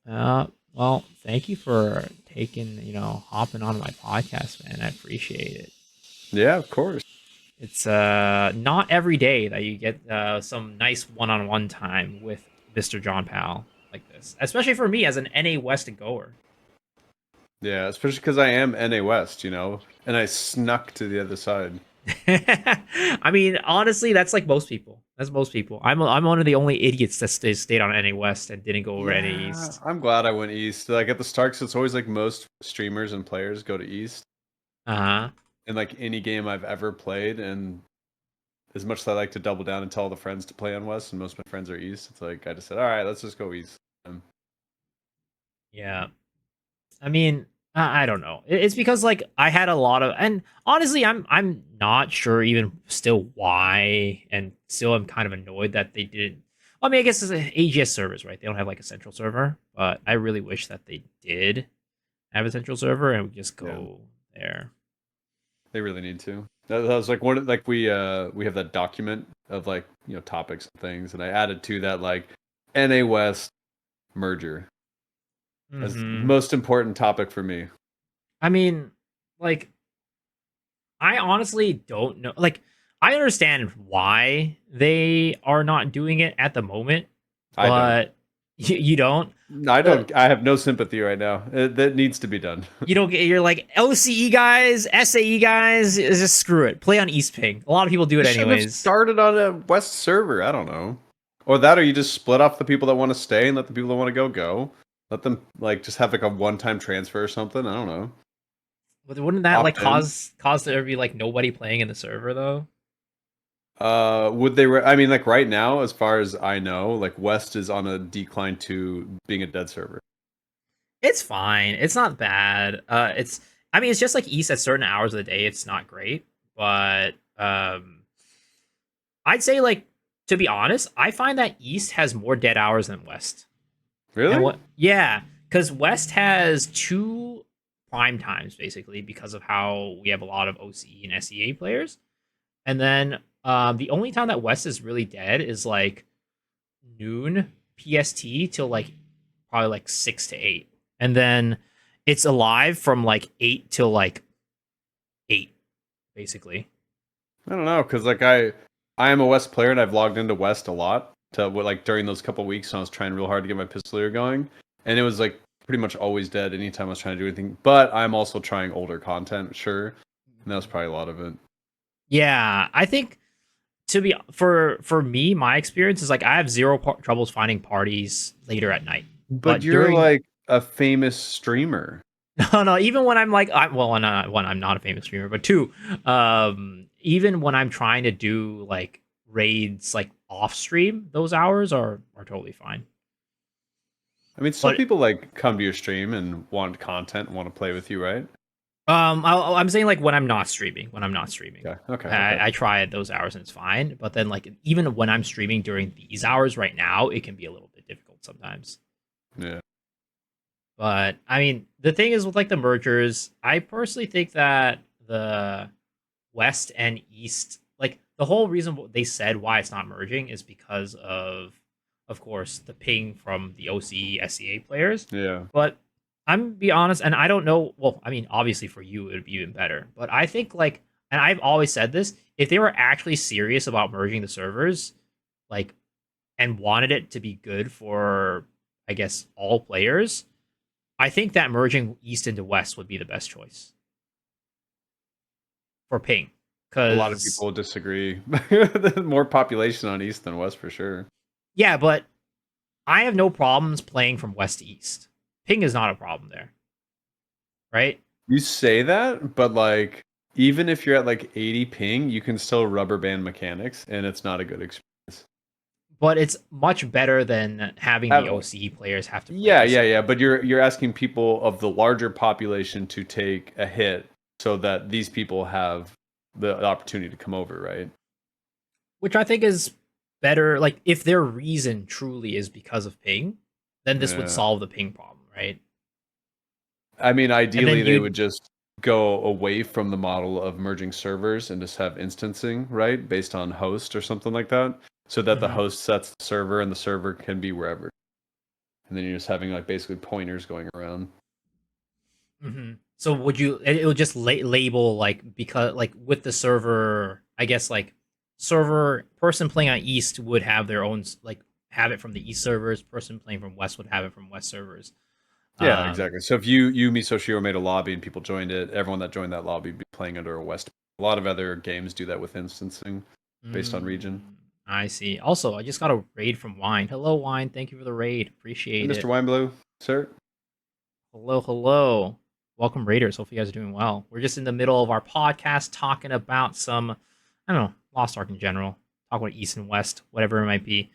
Well, thank you for taking, hopping on my podcast, man. I appreciate it. Yeah, of course. It's not every day that you get some nice one-on-one time with Mr. Johnpal like this, especially for me as an NA West goer. Yeah, especially because I am NA West, and I snuck to the other side. I mean, honestly, that's like most people. That's most people. I'm one of the only idiots that stayed on NA West and didn't go over NA Yeah, East. I'm glad I went East. Like at the start, 'cause it's always like most streamers and players go to East Uh-huh. in like any game I've ever played. And as much as I like to double down and tell all the friends to play on West, and most of my friends are East, it's like I just said, all right, let's just go East. Yeah. I mean, I don't know. It's because like I had a lot of, and honestly, I'm not sure even still why, and still I'm kind of annoyed that they didn't. I mean, I guess it's AGS servers, right? They don't have like a central server, but I really wish that they did have a central server and we just Yeah, go there. they really need to. That was like one like we have that document of like topics and things, and I added to that like NA West merger as the Hmm. most important topic for me. I mean, like I honestly don't know. Like I understand why they are not doing it at the moment, I don't. but you don't. I The don't. I have no sympathy right now. That needs to be done. you don't get you're like OCE guys, SAE guys, just screw it. Play on East Ping. A lot of people do They it shouldn't have anyways. started on a West server. I don't know. Or that, or you just split off the people that want to stay and let the people that want to go. Let them like just have like a one-time transfer or something. I don't know. But wouldn't that like Opt in. cause there to be like nobody playing in the server though? Would they? I mean, like right now, as far as I know, like West is on a decline to being a dead server. It's fine. It's not bad. It's I mean it's just like East at certain hours of the day. It's not great, but I'd say like to be honest, I find that East has more dead hours than West. And Really? what? Yeah, because West has two prime times basically because of how we have a lot of OCE and SEA players. And then the only time that West is really dead is like noon PST till like probably like 6 to 8, and then it's alive from like 8 till like 8 basically. I don't know, because like I am a West player and I've logged into West a lot to like during those couple weeks when I was trying real hard to get my Pistolier going, and it was like pretty much always dead anytime I was trying to do anything. But I'm also trying older content, sure, and that was probably a lot of it. Yeah, I think to be for me, my experience is like I have zero troubles finding parties later at night. But But you're during like a famous streamer. no, no, even when I'm like, well, one, I'm not a famous streamer, but two, even when I'm trying to do like raids like off stream, those hours are totally fine. I mean, still But people like come to your stream and want content and want to play with you, right? I'm saying like when I'm not streaming, when I'm not streaming, Okay, okay, okay. I try at those hours and it's fine. But then like even when I'm streaming during these hours right now, it can be a little bit difficult sometimes. Yeah. But I mean, the thing is with like the mergers, I personally think that the West and East, like the whole reason they said why it's not merging is because of course, the ping from the OCE SEA players. Yeah. But I'm be honest, and I don't know. Well, I mean, obviously for you it would be even better, but I think like, and I've always said this: if they were actually serious about merging the servers, like, and wanted it to be good for, I guess, all players, I think that merging East into West would be the best choice for ping, A lot of because people disagree. More population on East than West for sure. yeah, but I have no problems playing from West to East. Ping is not a problem there, right? You say that, but like even if you're at like 80 ping, you can still rubber band mechanics and it's not a good experience. But it's much better than having the Uh, OCE players have to play yeah, East yeah, yeah, server, but you're asking people of the larger population to take a hit so that these people have the opportunity to come over, right? which I think is better. Like, if their reason truly is because of ping, then this would Yeah. solve the ping problem, right? I mean, And ideally then they you'd, would just go away from the model of merging servers and just have instancing, right? Based on host or something like that. So that the mhm. host sets the server and the server can be wherever. and then you're just having like basically pointers going around. So would you? It would just label like because like with the server, I guess like server person playing on East would have their own like have it from the East servers. Person playing from West would have it from West servers. Yeah, Um, exactly. So if you MisoxShiru made a lobby and people joined it, everyone that joined that lobby would be playing under a West. A lot of other games do that with instancing based on region. I see. Also, I just got a raid from Wine. Hello, Wine. Thank you for the raid. Hey, Appreciate Mr. it. Wineblue, sir. Hello, hello. Welcome, Raiders. Hope you guys are doing well. We're just in the middle of our podcast talking about some, I don't know, Lost Ark in general. Talk about East and West, whatever it might be.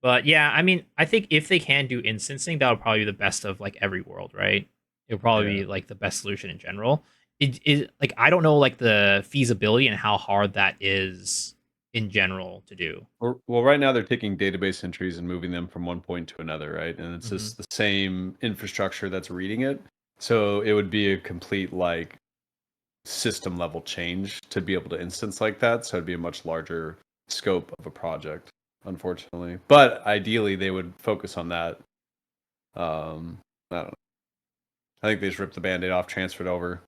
But yeah, I mean, I think if they can do instancing, that would probably be the best of like every world, right? It would probably Yeah. be like the best solution in general. It like I don't know like the feasibility and how hard that is in general to do. Well, right now they're taking database entries and moving them from one point to another, right? And it's Hmm. just the same infrastructure that's reading it. So it would be a complete like system level change to be able to instance like that. So it'd be a much larger scope of a project, unfortunately. But ideally, they would focus on that. I don't know. I think they just ripped the band-aid off, transferred over,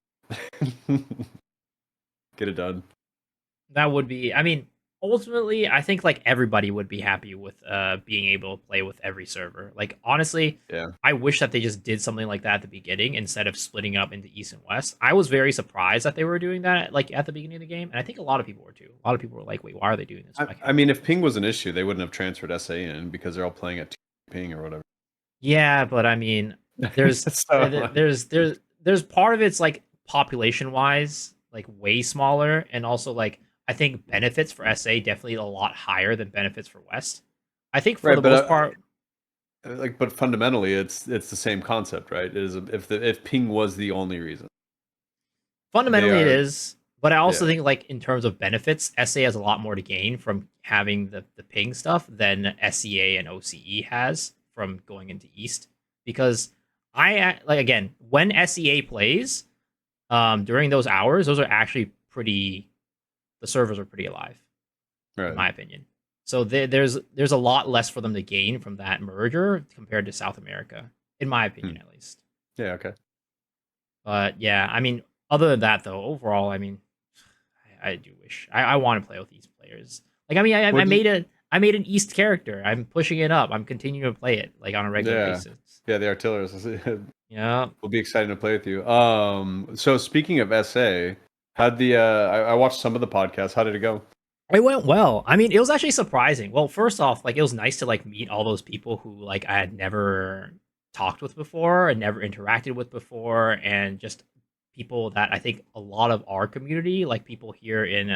get it done. That would be, I mean, ultimately, I think like everybody would be happy with being able to play with every server. Like honestly, Yeah. I wish that they just did something like that at the beginning instead of splitting up into East and West. I was very surprised that they were doing that like at the beginning of the game, and I think a lot of people were too. A lot of people were like, "Wait, why are they doing this? Why I can't mean, we?" if ping was an issue, they wouldn't have transferred SA in because they're all playing at 2 ping or whatever. Yeah, but I mean, there's So, there's part of it's like population wise, like way smaller, and also like I think benefits for SA definitely a lot higher than benefits for West. I think for right, the but most part, like, but fundamentally, it's the same concept, right? It is if ping was the only reason, they fundamentally it are, is. But I also yeah, think like in terms of benefits, SA has a lot more to gain from having the ping stuff than SEA and OCE has from going into East. Because like again, when SEA plays, during those hours, those are actually pretty. The servers are pretty alive, in right. my opinion. So there's a lot less for them to gain from that merger compared to South America, in my Hmm. opinion, at least. Yeah, okay. But yeah, I mean, other than that, though, overall, I mean, I do wish I want to play with these players. Like, I mean, What did, I made an East character. I'm pushing it up. I'm continuing to play it like on a regular yeah, basis. yeah, the artillerists Yeah, will be excited to play with you. So speaking of SA, how'd I watched some of the podcasts. How did it go? it went well. I mean, it was actually surprising. Well, first off, like it was nice to like meet all those people who like I had never talked with before and never interacted with before, and just people that I think a lot of our community, like people here in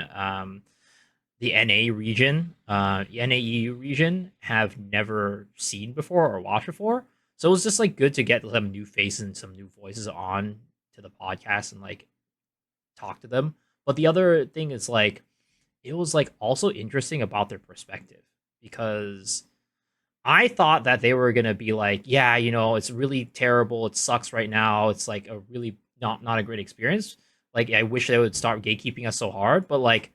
the NA region, NAEU region, have never seen before or watched before. So it was just like good to get some new faces and some new voices on to the podcast and like talk to them. But the other thing is like it was like also interesting about their perspective because I thought that they were gonna be like, yeah, you know, it's really terrible. It sucks right now. It's like a really not a great experience. Like I wish they would start gatekeeping us so hard. But like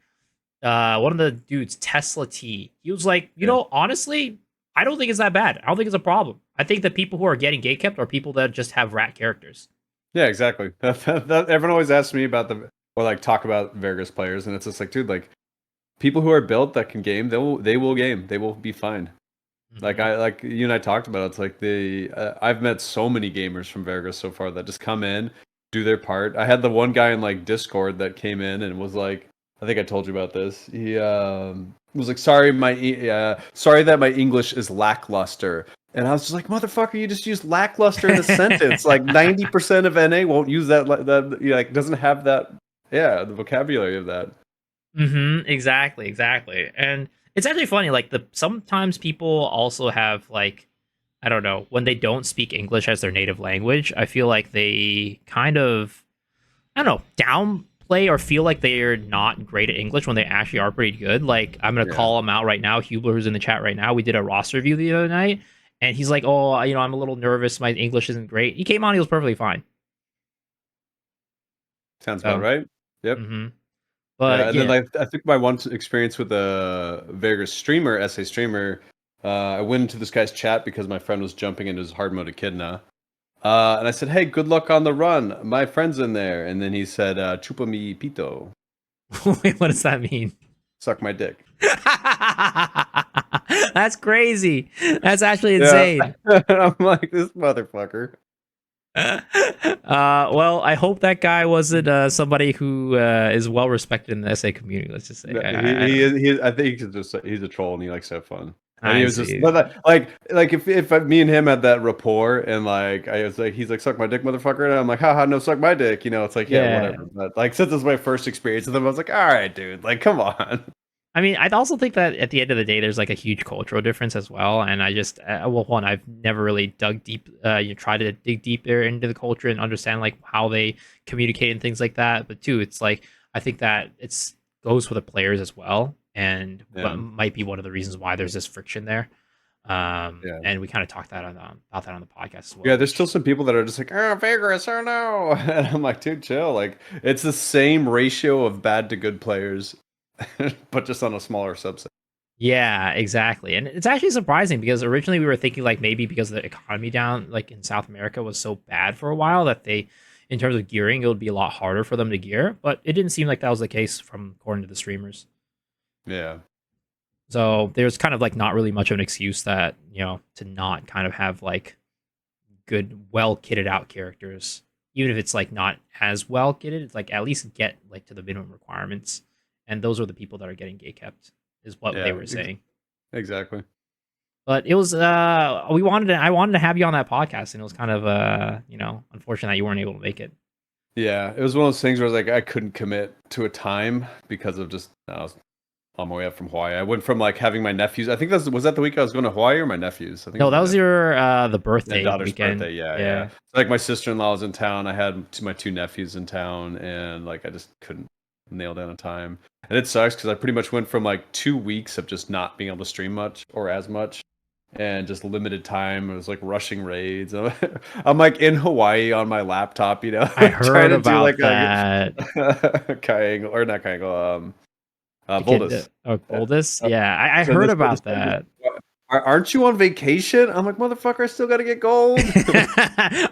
one of the dudes, Tesla T, he was like, you Yeah, know, honestly, I don't think it's that bad. I don't think it's a problem. I think the people who are getting gatekept are people that just have rat characters. yeah, exactly. Everyone always asks me about or like talk about Vegas players, and it's just like, dude, like people who are built that can game, they will game, they will be fine. Like Hmm. I like you and I talked about, it's like I've met so many gamers from Vegas so far that just come in, do their part. I had the one guy in like Discord that came in and was like, I think I told you about this. He was like, sorry that my English is lackluster. And I was just like, motherfucker, you just used lackluster in a sentence. Like 90% of NA won't use that, like doesn't have that, yeah, the vocabulary of that. Exactly, exactly. And it's actually funny, like the sometimes people also have like I don't know, when they don't speak English as their native language, I feel like they kind of I don't know, downplay or feel like they're not great at English when they actually are pretty good. Like I'm gonna Yeah. call him out right now, Hubler, who's in the chat right now. We did a roster review the other night, and he's like, "Oh, you know, I'm a little nervous. My English isn't great." He came on, he was perfectly fine. Sounds about So, right. Yep. hmm Yeah, but and then yeah, like I think my one experience with a Vegas streamer, SA streamer, I went into this guy's chat because my friend was jumping into his hard mode echidna. And I said, "Hey, good luck on the run. My friend's in there." And then he said, "Chupa mi pito, Wait, what does that mean? suck my dick." That's crazy. That's actually Yeah, insane. I'm like, this motherfucker. Well, I hope that guy wasn't somebody who is well respected in the SA community. Let's just say No, I don't know. I think he's a troll and he likes to have fun. And he I was just, see. but like if me and him had that rapport and like I was like, he's like, suck my dick, motherfucker, and I'm like, haha, no, suck my dick. You know, it's like, yeah, Yeah. whatever. But like, since this is my first experience with him, I was like, all right, dude, like, come on. I mean, I'd also think that at the end of the day, there's like a huge cultural difference as well. And I just, well, one, I've never really dug deep, you try to dig deeper into the culture and understand like how they communicate and things like that. But two, it's like, I think that it's goes for the players as well. And what Yeah, might be one of the reasons why there's this friction there. yeah. And we kind of talked that on about that on the podcast as Yeah, well, there's still which some people that are just like, oh, vigorous, oh no. And I'm like, dude, chill. Like, it's the same ratio of bad to good players, but just on a smaller subset. yeah, exactly. And it's actually surprising because originally we were thinking like maybe because the economy down like in South America was so bad for a while that they in terms of gearing it would be a lot harder for them to gear, but it didn't seem like that was the case from according to the streamers. Yeah. So there's kind of like not really much of an excuse that, to not kind of have like good well kitted out characters. Even if it's like not as well kitted, it's like at least get like to the minimum requirements. And those are the people that are getting gate kept, is what they Yeah, were saying. exactly. But it was I wanted to have you on that podcast, and it was kind of unfortunate that you weren't able to make it. Yeah, it was one of those things where I was like, I couldn't commit to a time because of just I was on my way up from Hawaii. I went from like having my nephews. I think was that the week I was going to Hawaii or my nephews. I think it No, was that my was nephews. your the And birthday daughter's weekend. birthday. Yeah, yeah. Yeah. So, like my sister-in-law was in town. I had my two nephews in town, and like I just couldn't nail down a time. And it sucks because I pretty much went from like 2 weeks of just not being able to stream much or as much and just limited time. It was like rushing raids. I'm like in Hawaii on my laptop, I like trying heard to do about like that. a triangle or not triangle, The kid Voltus. Boldest? Yeah, I So heard this about guy just, that. aren't you on vacation? I'm like, motherfucker, I still got to get gold.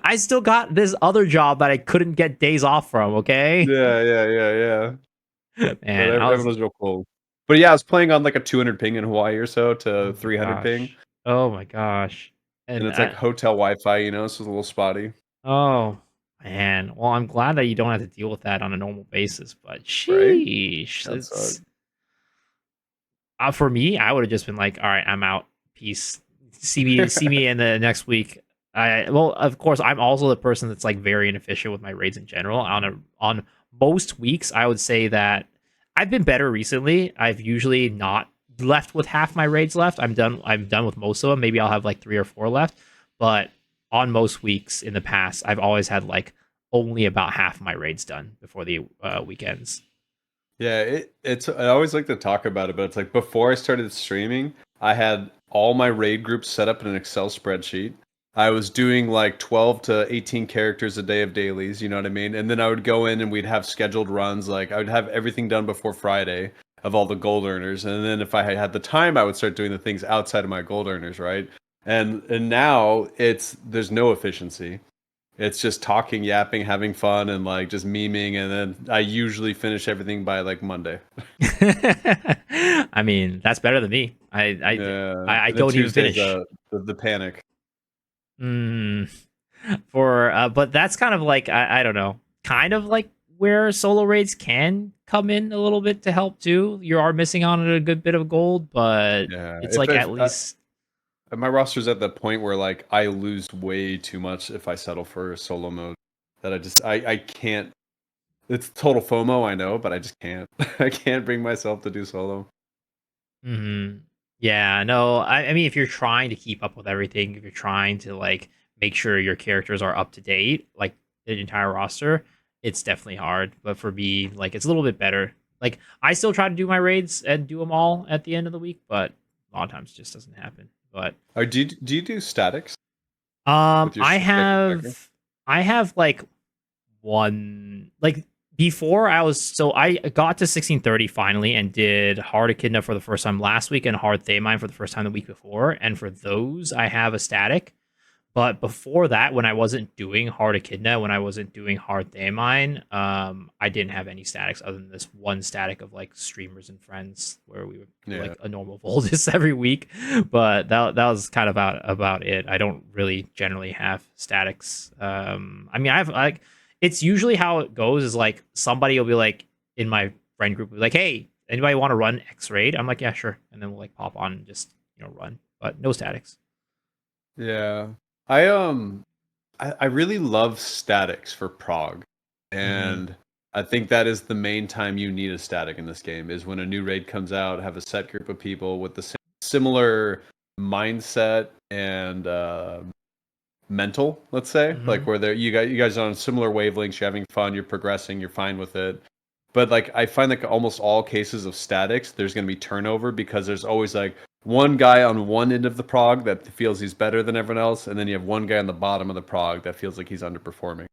I still got this other job that I couldn't get days off from, okay? Yeah. But Man, I everyone was was real cool. But yeah, I was playing on like a 200 ping in Hawaii or so oh to my 300 ping, gosh. Oh my gosh. and And it's like hotel Wi-Fi, so it's a little spotty, oh man. Well, I'm glad that you don't have to deal with that on a normal basis, but right? sheesh. That sucks. It's for me, I would have just been like, all right, I'm out. Peace. See me in the next week. Well, of course, I'm also the person that's like very inefficient with my raids in general. On most weeks, I would say that I've been better recently. I've usually not left with half my raids left. I'm done with most of them. Maybe I'll have like 3 or 4 left. But on most weeks in the past, I've always had like only about half my raids done before the weekends. Yeah, I always like to talk about it, but it's like before I started streaming, I had all my raid groups set up in an Excel spreadsheet. I was doing like 12 to 18 characters a day of dailies, you know what I mean? And then I would go in and we'd have scheduled runs. Like I would have everything done before Friday of all the gold earners. And then if I had the time, I would start doing the things outside of my gold earners, right? And now there's no efficiency. It's just talking, yapping, having fun, and like just memeing, and then I usually finish everything by like Monday. I mean, that's better than me. Yeah, I and then don't even Tuesdays, finish. the panic, Mm, but that's kind of like I don't know, kind of like where solo raids can come in a little bit to help too. You are missing on a good bit of gold, but yeah. it's like at least My roster's at the point where like I lose way too much if I settle for solo mode, that I can't. It's total FOMO, I know, but I just can't. I can't bring myself to do solo. yeah, no. I mean, if you're trying to keep up with everything, if you're trying to like make sure your characters are up to date, like the entire roster, it's definitely hard. But for me, like it's a little bit better. Like I still try to do my raids and do them all at the end of the week, but a lot of times it just doesn't happen. But Or do you do statics with your I objective tracker? have I have like one like Before I got to 1630 finally and did Hard Echidna for the first time last week and Hard Thamine for the first time the week before. And for those, I have a static. But before that, when I wasn't doing Hard Echidna, when I wasn't doing Hard Thamine, I didn't have any statics other than this one static of like streamers and friends where we would do Yeah. like a normal Voltus every week. But that was kind of about it. I don't really generally have statics. I mean, I've like it's usually how it goes is like somebody will be like in my friend group will be like, hey, anybody want to run X raid? I'm like, yeah, sure. And then we'll like pop on and just run, but no statics. Yeah. I really love statics for Prague. Mm-hmm. And I think that is the main time you need a static in this game is when a new raid comes out, have a set group of people with the similar mindset and mental, let's say, Mm-hmm. like where you guys are on similar wavelengths, you're having fun, you're progressing, you're fine with it. But like I find like almost all cases of statics, there's going to be turnover because there's always like one guy on one end of the prog that feels he's better than everyone else, and then you have one guy on the bottom of the prog that feels like he's underperforming.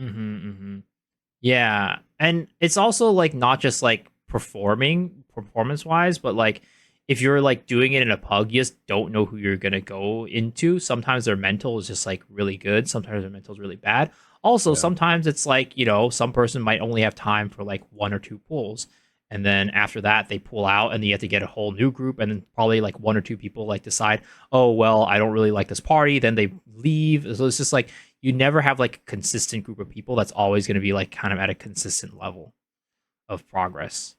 Mm-hmm. Mm-hmm. Yeah, and it's also like not just like performance wise, but like if you're like doing it in a pug, you just don't know who you're gonna go into. Sometimes their mental is just like really good. Sometimes their mental is really bad. Also, Yeah. sometimes it's like some person might only have time for like one or two pulls, and then after that they pull out, and then you have to get a whole new group, and then probably like one or two people like decide, oh well, I don't really like this party. Then they leave. So it's just like you never have like a consistent group of people that's always going to be like kind of at a consistent level of progress.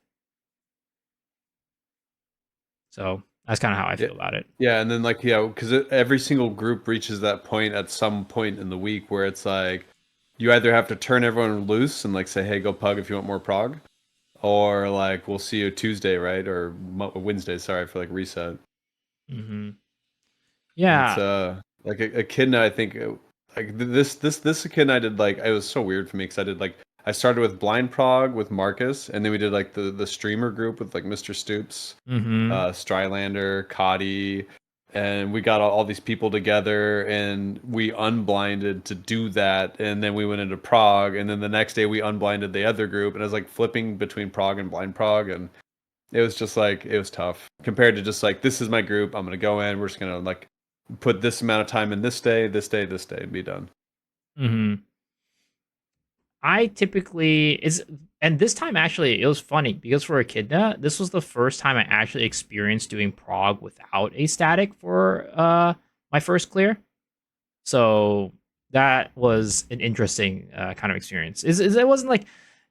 So that's kind of how I Yeah. feel about it. Yeah, and then like because every single group reaches that point at some point in the week where it's like you either have to turn everyone loose and like say, "Hey, go pug if you want more prog," or like we'll see you Tuesday, right, or Wednesday. Sorry for like reset. Hmm. And it's Yeah. like a kid. I think like this kid I did like it was so weird for me because I did like I started with blind prog with Marcus, and then we did like the streamer group with like Mr. Stoops, Hmm. Strylander, Cotty, and we got all these people together and we unblinded to do that, and then we went into Prague, and then the next day we unblinded the other group, and I was like flipping between Prague and blind Prague, and it was just like it was tough compared to just like this is my group, I'm gonna go in, we're just gonna like put this amount of time in this day, this day, this day, and be done. Hmm. I typically is, and this time actually it was funny because for Echidna, this was the first time I actually experienced doing prog without a static for my first clear. So that was an interesting kind of experience. Is it wasn't like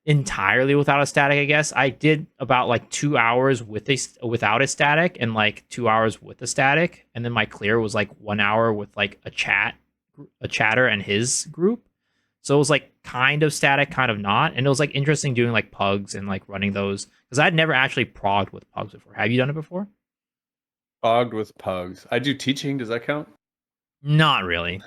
entirely without a static. I guess I did about like 2 hours without a static and like 2 hours with a static, and then my clear was like 1 hour with like a chatter and his group. So it was like kind of static, kind of not, and it was like interesting doing like pugs and like running those because I'd never actually progged with pugs before. Have you done it before? Fogged with pugs. I do teaching, does that count? Not really.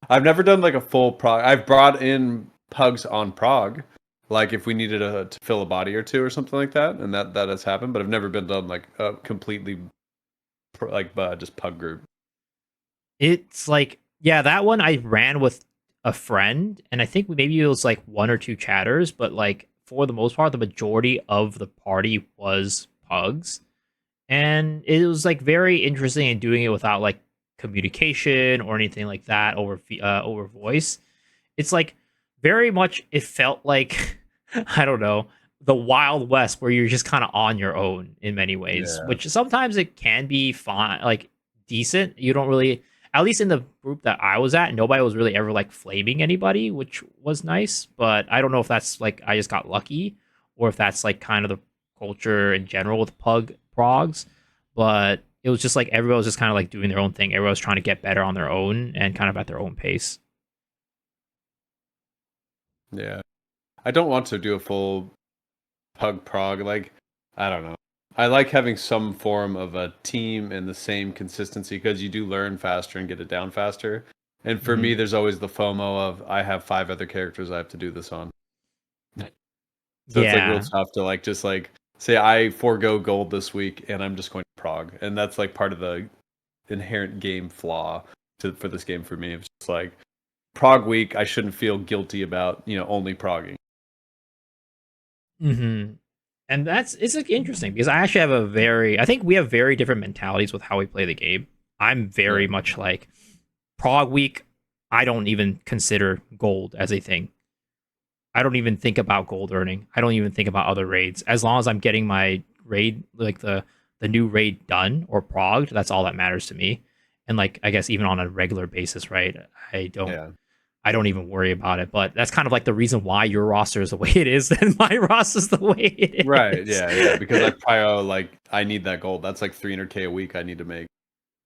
I've never done like a full prog. I've brought in pugs on prog, like if we needed to fill a body or two or something like that, and that has happened. But I've never been done like a completely just pug group. It's like, yeah, that one I ran with a friend, and I think maybe it was like one or two chatters, but like for the most part, the majority of the party was pugs, and it was like very interesting in doing it without like communication or anything like that over voice. It's like very much it felt like I don't know, the Wild West where you're just kind of on your own in many ways, Yeah. which sometimes it can be fine, like decent. You don't really, at least in the group that I was at, nobody was really ever like flaming anybody, which was nice. But I don't know if that's like I just got lucky or if that's like kind of the culture in general with pug progs. But it was just like everybody was just kind of like doing their own thing. Everybody was trying to get better on their own and kind of at their own pace. Yeah. I don't want to do a full pug prog. Like, I don't know. I like having some form of a team and the same consistency because you do learn faster and get it down faster. And for me, Hmm. there's always the FOMO of I have five other characters I have to do this on. So it's like real Yeah. tough to like just like say I forego gold this week and I'm just going to prog. And that's like part of the inherent game flaw for this game for me. It's just like prog week, I shouldn't feel guilty about, only progging. Mm-hmm. And it's like interesting because I actually have I think we have very different mentalities with how we play the game. I'm Yeah. very much like Prague week. I don't even consider gold as a thing. I don't even think about gold earning. I don't even think about other raids. As long as I'm getting my raid, like the new raid done or progged, that's all that matters to me. And like I guess even on a regular basis, right? I don't Yeah. I don't even worry about it. But that's kind of like the reason why your roster is the way it is, and my roster is the way it Right. is. Yeah. Yeah. Because I prior like I need that gold. That's like 300K a week I need to make.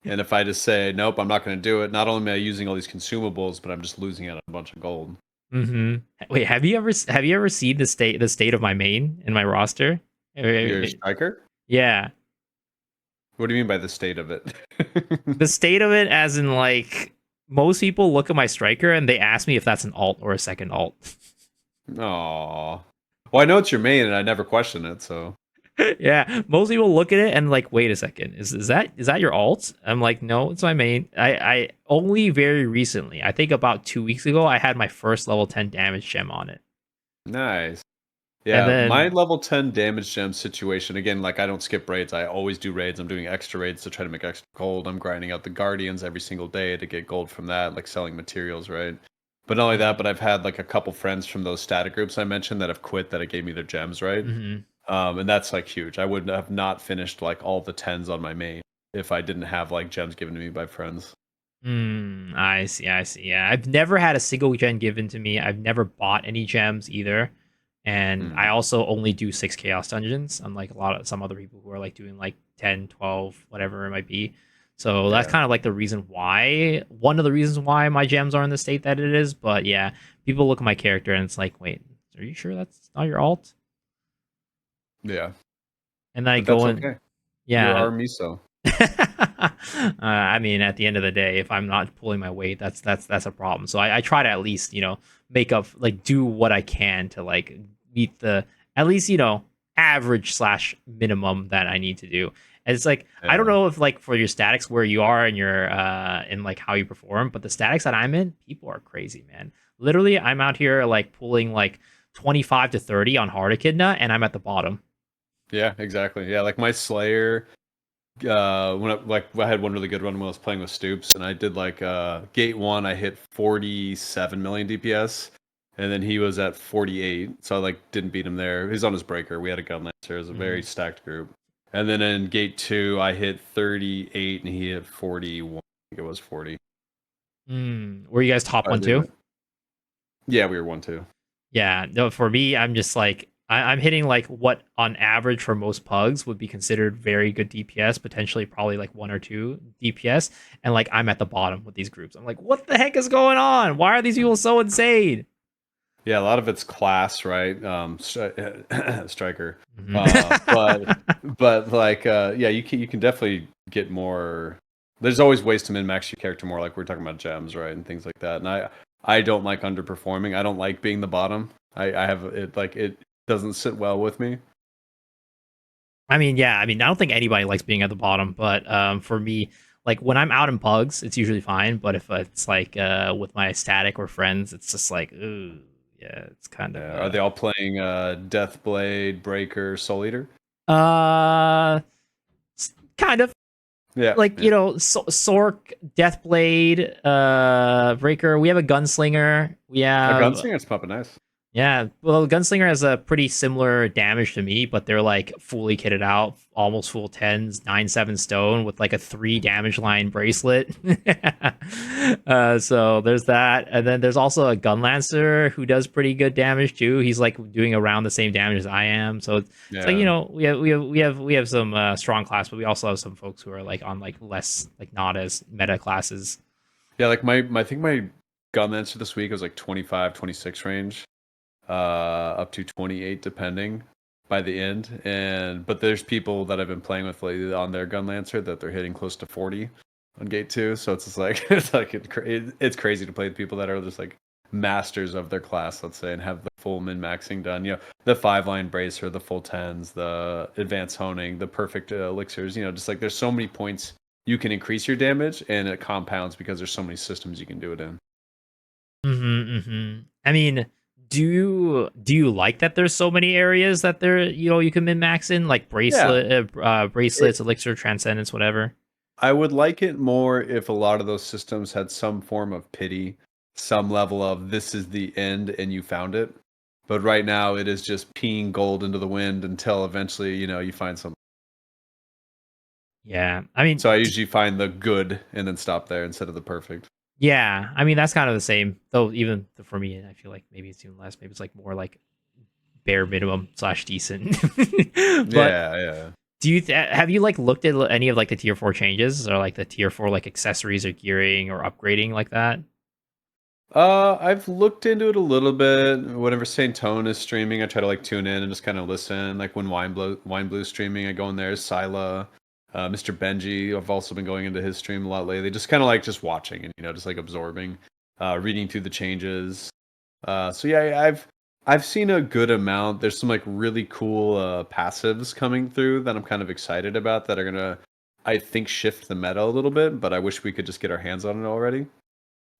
And if I just say nope, I'm not going to do it. Not only am I using all these consumables, but I'm just losing out on a bunch of gold. Mm-hmm. Wait, have you ever seen the state of my main in my roster? Your striker? Yeah, What do you mean by the state of it? the state of it, as in like most people look at my striker and they ask me if that's an alt or a second alt. Aw. Well, I know it's your main, and I never question it. So Yeah, most people look at it and like, wait a second, is that your alt? I'm like, no, it's my main. I only very recently, I think about 2 weeks ago, I had my first level 10 damage gem on it, nice. and Yeah, my then level 10 damage gem situation, again, like I don't skip raids. I always do raids. I'm doing extra raids to try to make extra gold. I'm grinding out the Guardians every single day to get gold from that, like selling materials, right? But not only that, but Mhm. I've had like a couple friends from those static groups I mentioned that have quit that it gave me their gems, right? Mhm. And that's like huge. I would have not finished like all the tens on my main if I didn't have like gems given to me by friends. I see, I see. Yeah, I've never had a single gem given to me. I've never bought any gems either. And I Mm, also only do 6 chaos dungeons, unlike a lot of some other people who are like doing like 10, 12, whatever it might be. So that's yeah. kind of like the reason why, one of the reasons why my gems are in the state that it is. But yeah, people look at my character and it's like, wait, are you sure that's not your alt? Yeah. And then I But that's go in, okay. You're yeah. our Miso. I mean, at the end of the day, if I'm not pulling my weight, that's a problem. So I try to at least make up, like, do what I can to like meet the at least average slash minimum that I need to do. And it's like I don't Yeah. know if like for your statics where you are and your in like how you perform, but the statics that I'm in, people are crazy, man. Literally, I'm out here like pulling like 25 to 30 on hard echidna, and I'm at the bottom. Yeah, exactly. Yeah, like my Slayer I had one really good run when I was playing with Stoops, and I did like gate one I hit 47 million DPS, and then he was at 48, so I like didn't beat him there. He's on his breaker. We had a gun lancer. It was a very Mhm. stacked group. And then in gate two I hit 38 and he hit 41. I think it was 40. Were you guys top I one did too? it. Yeah, we were 1-2. Yeah, no, for me, I'm just like I'm hitting like what on average for most pugs would be considered very good DPS, potentially probably like 1 or 2 DPS, and like I'm at the bottom with these groups. I'm like, what the heck is going on? Why are these people so insane? Yeah, a lot of it's class, right? Striker. Mhm. But like yeah, you can definitely get more. There's always ways to min max your character more, like we are talking about gems, right, and things like that. And I don't like underperforming. I don't like being the bottom. I have it like it doesn't sit well with me. I mean, yeah, I mean, I don't think anybody likes being at the bottom, but for me, like when I'm out in pugs, it's usually fine. But if it's like with my static or friends, it's just like, ooh, yeah, it's kind of Are they all playing Deathblade, Breaker, Soul Eater? uh, kind of. Yeah, Like yeah. Sork, Deathblade, Breaker. We have a gunslinger. We A have Gunslinger's pumping nice. yeah. Well, gunslinger has a pretty similar damage to me, but they're like fully kitted out, almost full tens, 9/7 stone with like a 3 damage line bracelet. So there's that, and then there's also a gunlancer who does pretty good damage too. He's like doing around the same damage as I am, so it's like Yeah. we have some strong class, but we also have some folks who are like on like less like not as meta classes. Yeah, like I think my gun answer this week was like 25, 26 range, up to 28 depending by the end. And but there's people that I've been playing with lately on their gun lancer that they're hitting close to 40 on gate two. So it's just like it's crazy to play with people that are just like masters of their class, let's say, and have the full min maxing done. The 5-line bracer, the full tens, the advanced honing, the perfect elixirs. Just like there's so many points you can increase your damage, and it compounds because there's so many systems you can do it in. I mean, Do you like that there's so many areas that you can min max in, like Yeah. bracelets, elixir, transcendence, whatever? I would like it more if a lot of those systems had some form of pity, some level of this is the end and you found it. But right now it is just peeing gold into the wind until eventually, you find something. Yeah, I mean, So I usually find the good and then stop there instead of the perfect. yeah, I mean that's kind of the same. Though even for me, I feel like maybe it's even less. Maybe it's like more like bare minimum slash decent. But Yeah, yeah. have you like looked at any of like the tier 4 changes or like the tier 4 like accessories or gearing or upgrading like that? I've looked into it a little bit. Whenever Saint Tone is streaming, I try to like tune in and just kind of listen. Like when Wine Blue streaming, I go in there. Scylla, Mr. Benji. I've also been going into his stream a lot lately. Just kind of like just watching and just like absorbing, reading through the changes. So yeah, I've seen a good amount. There's some like really cool passives coming through that I'm kind of excited about that are gonna, I think, shift the meta a little bit. But I wish we could just get our hands on it already.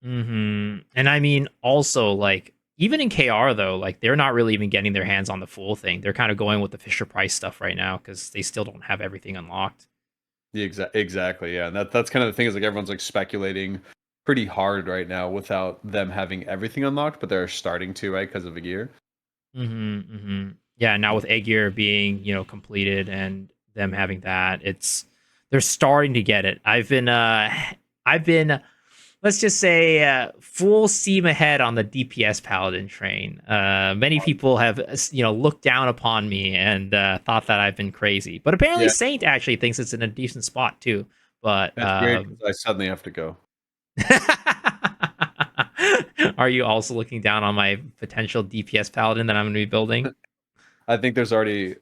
And I mean, also like even in KR though, like they're not really even getting their hands on the full thing. They're kind of going with the Fisher Price stuff right now because they still don't have everything unlocked. Exactly, yeah. And that's kind of the thing is like everyone's like speculating pretty hard right now without them having everything unlocked, but they're starting to, right, because of a gear. Yeah, now with Aegir being completed and them having that, they're starting to get it. I've been let's just say full steam ahead on the DPS paladin train. Many people have looked down upon me and thought that I've been crazy, but apparently Yeah, Saint actually thinks it's in a decent spot too. But that's weird because I suddenly have to go. are you also looking down on my potential DPS paladin that I'm going to be building? I think there's already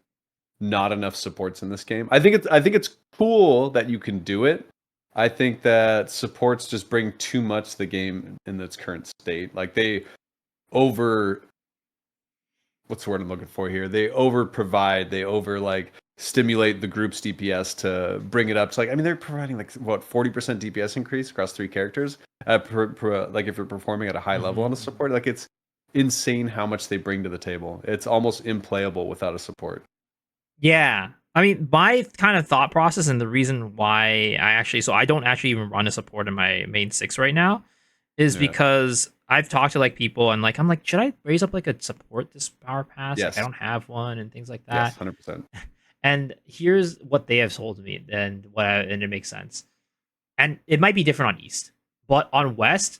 not enough supports in this game. I think it's cool that you can do it. I think that supports just bring too much to the game in its current state. Like they over what's the word I'm looking for here? They over provide, they over like stimulate the group's DPS to bring it up to like I mean they're providing like what 40% DPS increase across 3 characters. Like if you're performing at a high level on a Mhm. support, like it's insane how much they bring to the table. It's almost implayable without a support. Yeah. I mean, my kind of thought process and the reason why so I don't actually even run a support in my main six right now is Yeah. because I've talked to like people and like I'm like, should I raise up like a support this power pass? Like I Yes. don't have one and things like Yes. that. 100%. And here's what they have told me, and it makes sense. And it might be different on East, but on West,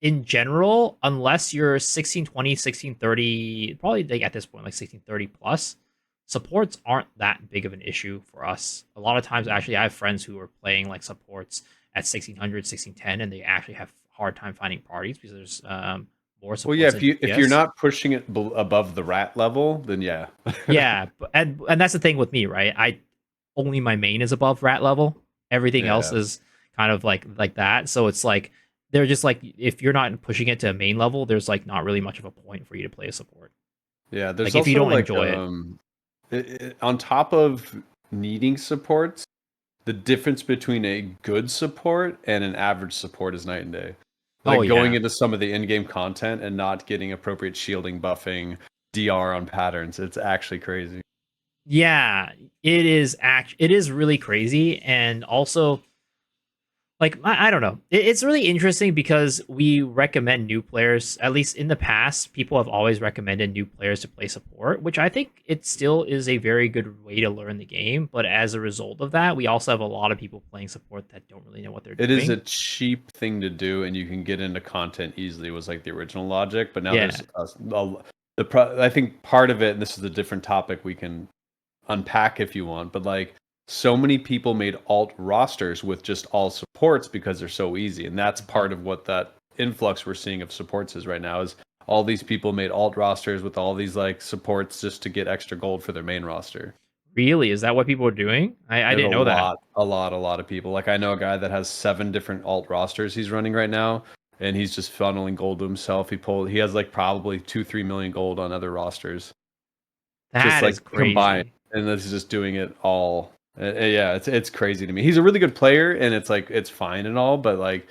in general, unless you're 1620, 1630, probably like at this point, like 1630 plus, supports aren't that big of an issue for us. A lot of times, actually, I have friends who are playing like supports at 1600, 1610, and they actually have hard time finding parties because there's more Well, yeah. supports If at you're DPS. not pushing it above the rat level, then yeah. Yeah, and that's the thing with me, right? I only my main is above rat level. Everything else Yeah. is kind of like that. So it's like they're just like if you're not pushing it to a main level, there's like not really much of a point for you to play a support. Yeah. There's Like if you also don't like enjoy it. on top of needing supports, the difference between a good support and an average support is night and day. Oh Like going yeah. into some of the in-game content and not getting appropriate shielding, buffing, DR on patterns, it's actually crazy. Yeah, it is really crazy and also like I don't know. It's really interesting because we recommend new players. At least in the past, people have always recommended new players to play support, which I think it still is a very good way to learn the game. But as a result of that, we also have a lot of people playing support that don't really know what they're It is a doing. cheap thing to do, and you can get into content easily. Was like the original logic, but now Yeah. there's I think part of it, and this is a different topic we can unpack if you want, but like so many people made alt rosters with just all supports because they're so easy, and that's Mhm. part of what that influx we're seeing of supports is right now. Is all these people made alt rosters with all these like supports just to get extra gold for their main roster. Really? Is that what people are doing? I There's a didn't know that. lot, a lot, a lot of people. Like I know a guy that has 7 different alt rosters he's running right now, and he's just funneling gold to himself. He has like probably 2-3 million gold on other rosters, just That like is combined, crazy. and this is just doing it all. Yeah, it's crazy to me. He's a really good player, and it's like it's fine and all, but like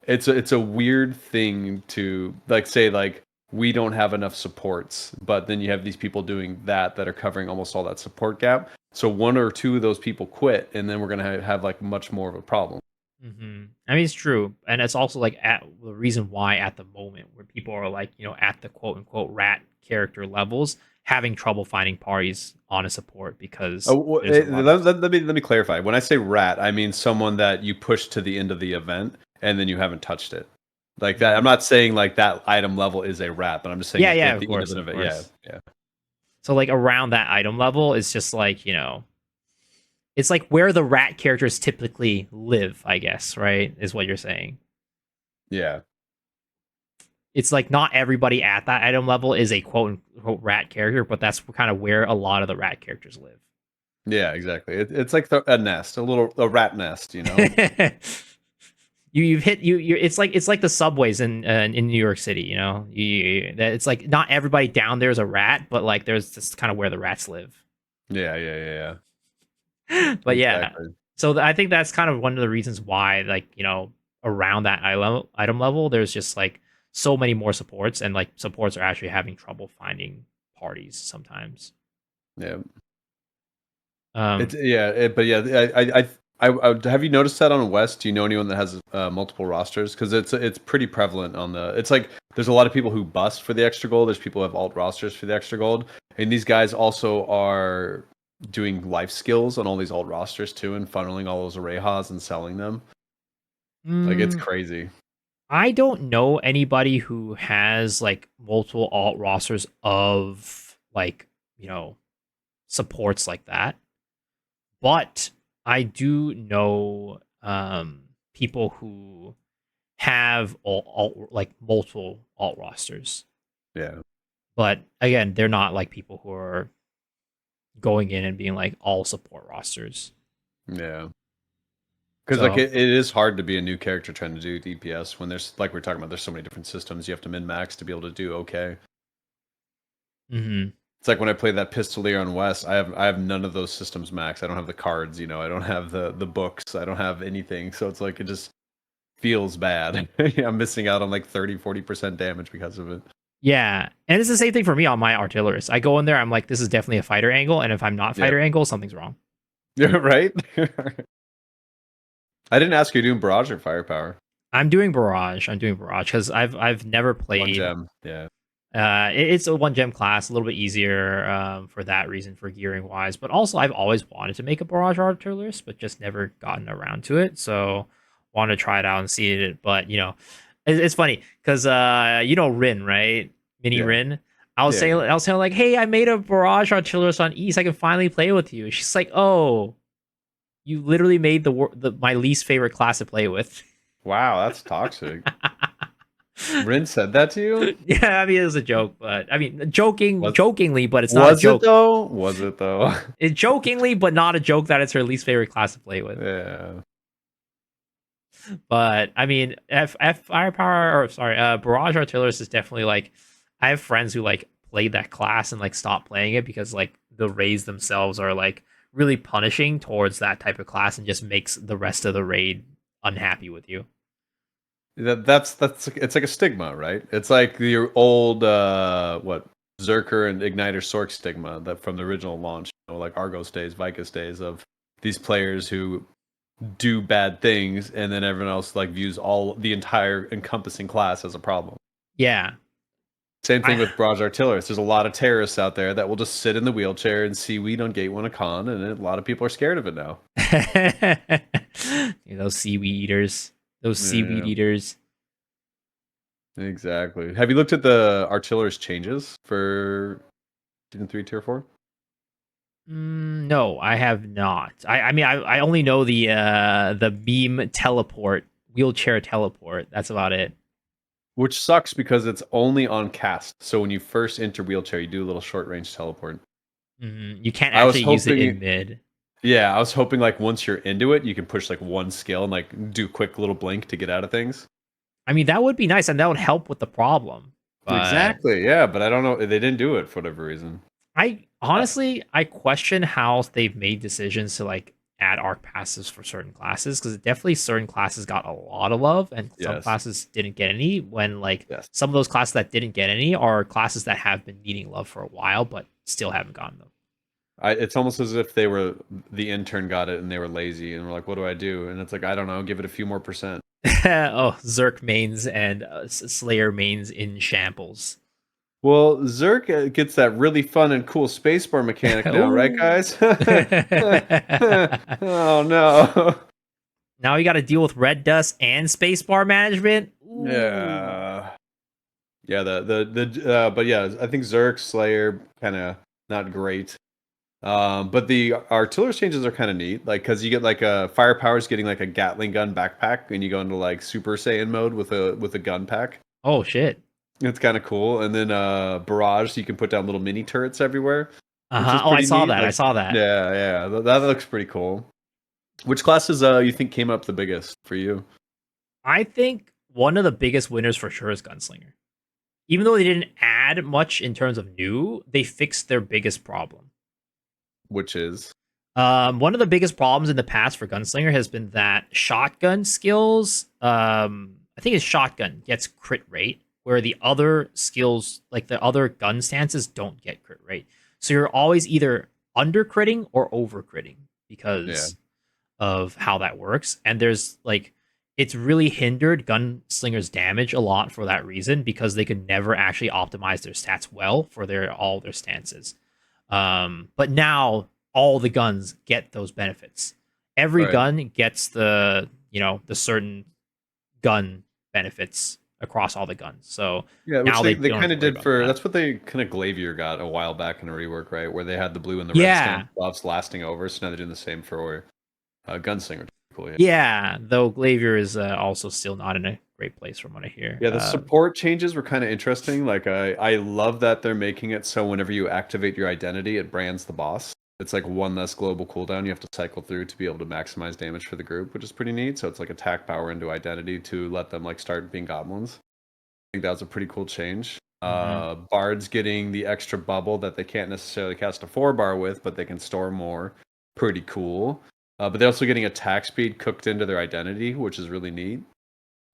it's a weird thing to like say like we don't have enough supports. But then you have these people doing that are covering almost all that support gap. So one or two of those people quit, and then we're gonna have like much more of a problem. I mean, it's true, and it's also like at the reason why at the moment where people are like at the quote unquote rat character levels having trouble finding parties on a support because there's a lot of Let me clarify. When I say rat, I mean someone that you push to the end of the event and then you haven't touched it. Like that. I'm Mhm. not saying like that item level is a rat, but I'm just saying Yeah, at yeah, the end of an of event. Yeah, course. yeah, So like around that item level, it's just like it's like where the rat characters typically live, I guess, right? Is what you're saying. yeah, It's like not everybody at that item level is a quote unquote rat character, but that's kind of where a lot of the rat characters live. yeah. Exactly. It's like a nest, a rat nest. You know. You've hit you it's like the subways in New York City, it's like not everybody down there is a rat, but like there's just kind of where the rats live. Yeah, yeah, yeah, yeah. But yeah, Exactly. so I think that's kind of one of the reasons why like around that item level there's just like so many more supports, and like supports are actually having trouble finding parties sometimes. Yeah. It's um but yeah, have you noticed that on West? Do you know anyone that has multiple rosters? Because it's pretty prevalent on the. It's like there's a lot of people who bust for the extra gold. There's people who have alt rosters for the extra gold, and these guys also are doing life skills on all these alt rosters too, and funneling all those Arehas and selling them. Like it's mm, crazy. I don't know anybody who has like multiple alt rosters of like supports like that. But I do know people who have like multiple alt rosters. Yeah, But again, they're not like people who are going in and being like all support rosters. yeah. Because like So, it is hard to be a new character trying to do DPS when there's like we're talking about. There's so many different systems. You have to min max to be able to do okay. mhm. It's like when I play that Pistolier on West, I have none of those systems max. I don't have the cards, I don't have the books, I don't have anything. So it's like it just feels bad. I'm missing out on like 30-40% damage because of it. Yeah, and it's the same thing for me on my artillerist. I go in there, I'm like, this is definitely a fighter angle, and if I'm not Yeah. fighter angle, something's wrong. You're right. I didn't ask you doing barrage or firepower. I'm doing barrage. I'm doing barrage because I've never One played. gem. Yeah. It's a one gem class, a little bit easier for that reason, for gearing wise. But also, I've always wanted to make a barrage artillerist, but just never gotten around to it. So, want to try it out and see it. But it's funny because Rin, right? Mini Yeah. Rin. I was Yeah. saying, Yeah. I was saying like, hey, I made a barrage artillerist on East. I can finally play with you. She's like, oh, you literally made my least favorite class to play with. Wow, that's toxic. Rin said that to you? Yeah, I mean it was a joke, but I mean Was jokingly, but it's not a was it joke. though? Was it though? It jokingly, but not a joke that it's her least favorite class to play with. Yeah. But I mean, F firepower, or sorry, barrage artillerist is definitely like, I have friends who like played that class and like stopped playing it because like the raids themselves are like really punishing towards that type of class and just makes the rest of the raid unhappy with you. That's it's like a stigma, right? It's like the old what Zerker and Igniter Sork stigma that from the original launch, like Argos days, Vicus days of these players who do bad things and then everyone else like views all the entire encompassing class as a problem. Yeah. Same thing I with Barrage Artillerists. There's a lot of terrorists out there that will just sit in the wheelchair and seaweed on Gate 1 of Con, and a lot of people are scared of it now. those seaweed eaters. Those seaweed Yeah, eaters. exactly. Have you looked at the artillerist changes for Season 3, Tier 4? No, I have not. I mean I only know the beam teleport, wheelchair teleport. That's about it. Which sucks because it's only on cast. So when you first enter wheelchair, you do a little short range teleport. You can't I was actually use it hoping, in mid. yeah, I was hoping like once you're into it, you can push like one skill and like do quick little blink to get out of things. I mean that would be nice and that would help with the problem. But Exactly, yeah, but I don't know. They didn't do it for whatever reason. I honestly I question how they've made decisions to like add arc passives for certain classes because definitely certain classes got a lot of love and some Yes. classes didn't get any. When like Yes. some of those classes that didn't get any are classes that have been needing love for a while but still haven't gotten them. It's almost as if they were the intern got it and they were lazy and were like, "What do I do?" And it's like, I don't know, give it a few more percent. Oh, Zerk mains and Slayer mains in shambles. Well, Zerk gets that really fun and cool spacebar mechanic now, right, Ooh. guys? Oh no. Now you got to deal with red dust and spacebar management. Ooh. Yeah. Yeah, but yeah, I think Zerk Slayer kind of not great. But the artillery changes are kind of neat, like because you get like a firepower's getting like a Gatling gun backpack, and you go into like Super Saiyan mode with a gun pack. Oh shit. It's kind of cool. And then barrage, so you can put down little mini turrets everywhere, which is Oh, I pretty saw neat. that. I Like, saw that. yeah, yeah, that looks pretty cool. Which classes you think came up the biggest for you? I think one of the biggest winners for sure is Gunslinger. Even though they didn't add much in terms of new, they fixed their biggest problem. Which is One of the biggest problems in the past for Gunslinger has been that shotgun skills, I think his shotgun gets crit rate, where the other skills, like the other gun stances, don't get crit rate. So you're always either under critting or over critting yeah, because of how that works. And there's like, it's really hindered Gunslinger's damage a lot for that reason because they could never actually optimize their stats well for all their stances. But now all the guns get those benefits. Every right. gun gets the certain gun benefits across all the guns. So Yeah, which now they, they they don't have kind to of worry did about for that. that's what they kind of Glavier got a while back in a rework, right? Where they had the blue and the red Yeah. stance buffs lasting over. So now they're doing the same for Gunslinger. Cool, yeah. Yeah, though Glavier is also still not in a great place from what I hear. Yeah, the support changes were kind of interesting. Like I love that they're making it so whenever you activate your identity, it brands the boss. It's like one less global cooldown you have to cycle through to be able to maximize damage for the group, which is pretty neat. So it's like attack power into identity to let them like start being goblins. I think that was a pretty cool change. Mhm. Bard's getting the extra bubble that they can't necessarily cast a 4-bar with, but they can store more. Pretty cool. But they're also getting attack speed cooked into their identity, which is really neat.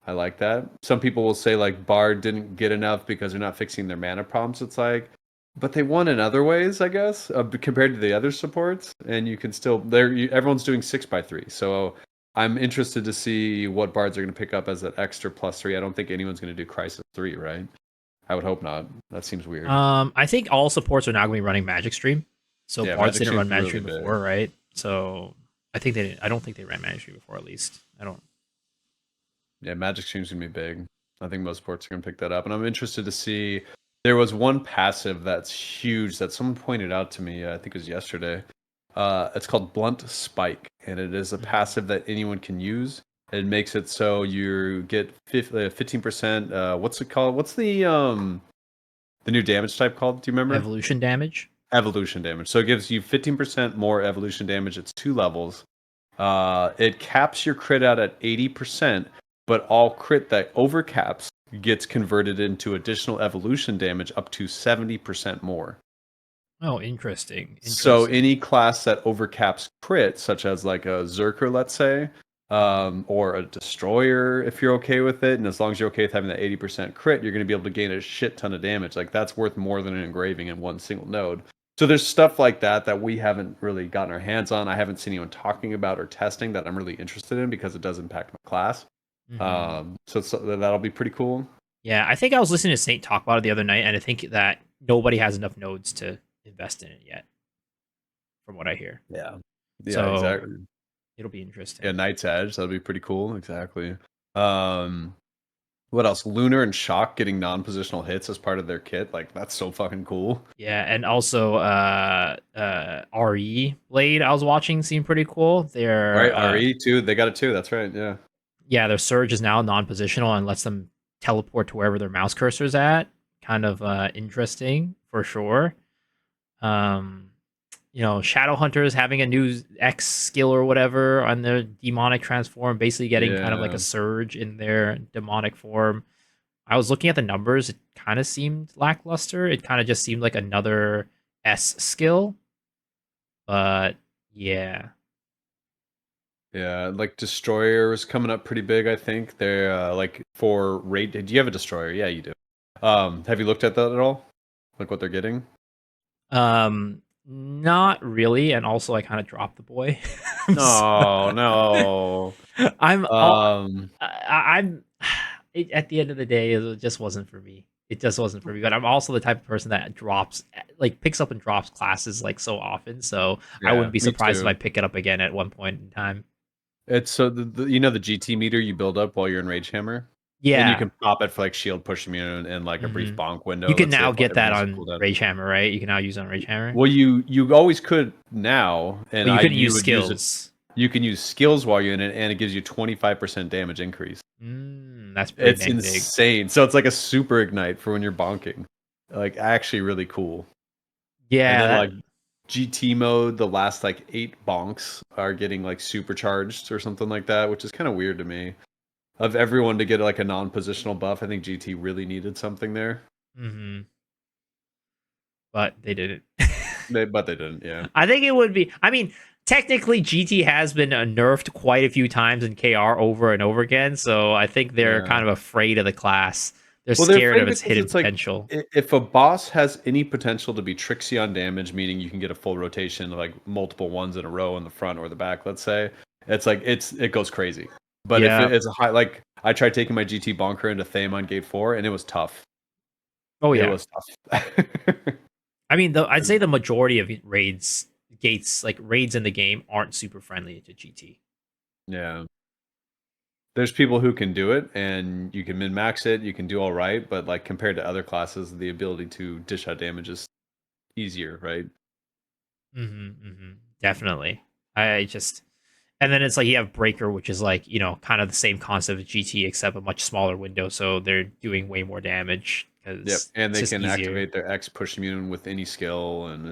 I like that. Some people will say like Bard didn't get enough because they're not fixing their mana problems. It's like, but they won in other ways, I guess, compared to the other supports. And you can still everyone's doing 6x3. So I'm interested to see what bards are going to pick up as that extra +3. I don't think anyone's going to do Crisis 3, right? I would hope not. That seems weird. I think all supports are now going to be running Magic Stream. So Yeah, Bards Magic didn't seems run Magic really Stream big. before, right? So I think they didn't, I don't think they ran Magic Stream before at least. I don't. Yeah, Magic seems going to be big. I think most sports are going to pick that up. And I'm interested to see. There was one passive that's huge that someone pointed out to me, I think it was yesterday. It's called Blunt Spike, and it is a Mhm. passive that anyone can use. It makes it so you get 15%. What's it called? What's the new damage type called? Do you remember? Evolution damage. Evolution damage. So it gives you 15% more evolution damage. It's 2 levels. It caps your crit out at 80%, but all crit that overcaps gets converted into additional evolution damage up to 70% more. Oh, interesting. So Interesting. any class that overcaps crit, such as like a Zerker, let's say, Mhm. or a Destroyer, if you're okay with it, and as long as you're okay with having that 80% crit, you're going to be able to gain a shit ton of damage. Like that's worth more than an engraving in one single node. So there's stuff like that that we haven't really gotten our hands on. I haven't seen anyone talking about or testing that I'm really interested in because it does impact my class. Mhm. So that'll be pretty cool. Yeah, I think I was listening to Saint talk about it the other night, and I think that nobody has enough nodes to invest in it yet, from what I hear. Yeah. Yeah, So exactly. it'll be Yeah, interesting. Knight's Edge, that'll be pretty cool. Exactly. Um, what else? Lunar and Shock getting non-positional hits as part of their kit. Like that's so fucking cool. Yeah, and also RE Blade I was watching seemed pretty cool. Right, RE too. They got it too. That's right. Yeah. Yeah, their surge is now non-positional and lets them teleport to wherever their mouse cursor's at. Kind of interesting for sure. Um, Shadow Hunters having a new X skill or whatever on their demonic transform, basically getting kind of like a Yeah. surge in their demonic form. I was looking at the numbers, it kind of seemed lackluster. It kind of just seemed like another S skill. But yeah. Yeah, like Destroyer is coming up pretty big, I think. They're like for rate. Do you have a Destroyer? Yeah, you do. Have you looked at that at all? Like what they're getting? Not really, and also I kind of dropped the boy. No, no. I'm all Um, I'm at the end of the day, it just wasn't for me. It just wasn't for me. But I'm also the type of person that drops, like, picks up and drops classes like so often. So I yeah, wouldn't be me surprised if I too. pick it up again at one point in time. It's so you know the GT meter you build up while you're in Rage Hammer, and you Yeah. can pop it for like shield push immune and like a brief hmm bonk You window. can Let's say now if get that everyone's on cooldown. Rage Hammer, right? You can now use it on Rage Hammer. Well, you always could now, and But you couldn't you use would use it. skills. You can use skills while you're in it, and it gives you 25% damage increase. That's pretty It's dang big. insane. So it's like a super ignite for when you're bonking. Like actually really cool. And Yeah, then like that GT mode, the last like 8 bonks are getting like supercharged or something like that, which is kind of weird to me. Of everyone to get like a non-positional buff, I think GT really needed something there. hmm but they didn't. But they didn't, yeah. I think it would be. I mean, technically, GT has been nerfed quite a few times in KR over and over again. So I think they're Yeah. kind of afraid of the class. They're Well, they're scared of afraid its because hidden it's like potential. if a boss has any potential to be tricksy on damage, meaning you can get a full rotation, like multiple ones in a row in the front or the back, let's say, it's like it goes crazy. But if Yeah. it's a high, like I tried taking my GT bonker into Thame on gate 4, and it was tough. Oh It yeah. was tough. I mean, I'd say the majority of raids gates, like raids in the game, aren't super friendly to GT. Yeah. There's people who can do it, and you can min max it. You can do all right, but like compared to other classes, the ability to dish out damage is easier, right? Definitely. I just And then it's like you have Breaker, which is like, kind of the same concept of GT except a much smaller window, so they're doing way more damage Yep, because and it's they just can easier. activate their X push immune with any skill, and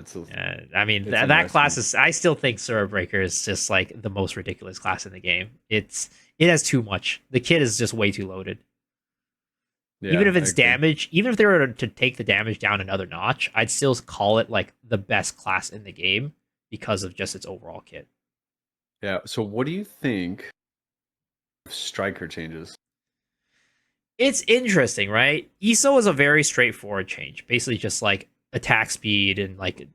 I mean, it's that class interesting. is. I still think Sura Breaker is just like the most ridiculous class in the game. It has too much. The kit is just way too loaded. Even Yeah, if I it's agree. damage, even if they were to take the damage down another notch, I'd still call it like the best class in the game because of just its overall kit. Yeah. So, what do you think of striker changes? It's interesting, right? ESO is a very straightforward change. Basically just like attack speed and like,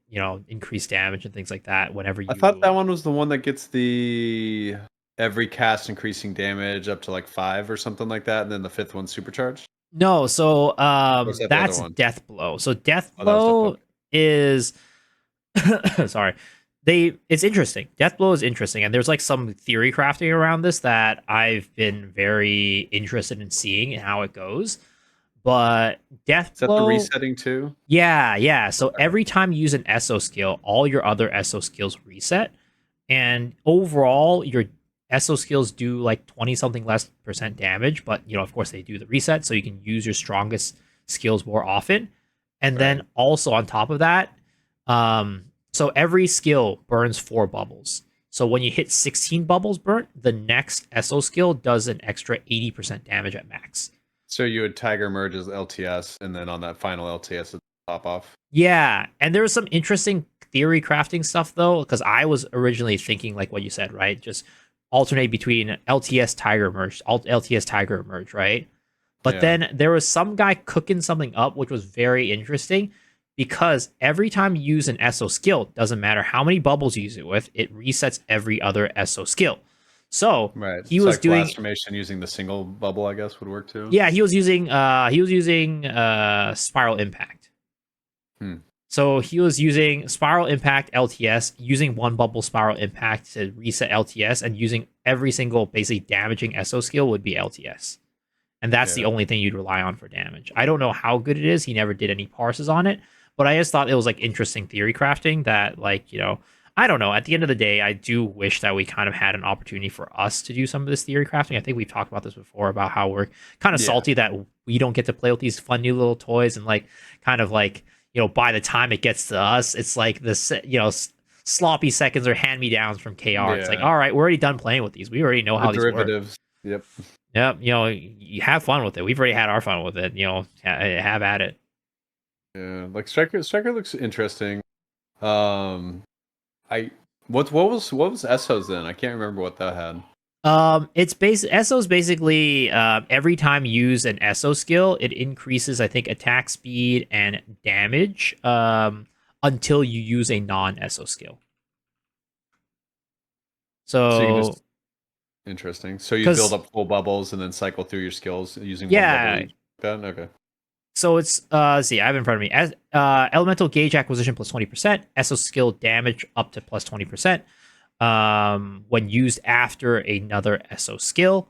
increased damage and things like that whenever I thought you that one was the one that gets the every cast increasing damage up to like 5 or something like that, and then the fifth one's supercharged. No, so Or is that the other that's one? Death Blow. So Death Oh, that was Death Blow. Blow is sorry. It's interesting. Death Blow is interesting, and there's like some theory crafting around this that I've been very interested in seeing and how it goes. But Death Is that the Blow, resetting too? yeah, yeah. So Okay. every time you use an SO skill, all your other SO skills reset. And overall, your SO skills do like 20 something less percent damage, but of course they do the reset, so you can use your strongest skills more often. And then Right. also on top of that, so every skill burns 4 bubbles. So when you hit 16 bubbles burnt, the next SO skill does an extra 80% damage at max. So you would Tiger merge as LTS, and then on that final LTS, it pop off. Yeah, and there was some interesting theory crafting stuff though, because I was originally thinking like what you said, right? Just alternate between LTS Tiger merge, LTS Tiger merge, right? But Yeah. then there was some guy cooking something up, which was very interesting because every time you use an SO skill, doesn't matter how many bubbles you use it with, it resets every other SO skill. So Right. he So was like doing, blast formation using the single bubble, I guess, would work too. yeah, he was using Spiral Impact. Hmm. So he was using Spiral Impact LTS, using one bubble Spiral Impact to reset LTS, and using every single basically damaging SO skill would be LTS. And that's the Yeah. only thing you'd rely on for damage. I don't know how good it is. He never did any parses on it, but I just thought it was like interesting theory crafting that, like, I don't know. At the end of the day, I do wish that we kind of had an opportunity for us to do some of this theory crafting. I think we've talked about this before about how we're kind of Yeah. salty that we don't get to play with these fun new little toys and like kind of like, by the time it gets to us, it's like this, sloppy seconds or hand me downs from KR. It's like, Yeah. all right, we're already done playing with these. We already know The how these work. derivatives. Yep. Yeah, you have fun with it. We've already had our fun with it. Have at it. Yeah. Like Striker looks interesting. Um, I What was Esso's then? I can't remember what that had. It's Esso is basically every time you use an Esso skill, it increases, I think, attack speed and damage until you use a non-Esso skill. So you can So, just interesting. So you build because up full bubbles and then cycle through your skills using one bubble yeah, each. Then okay. so it's let's see, I have it in front of me as elemental gauge acquisition plus 20%, Esso skill damage up to plus 20%. When used after another Esso skill.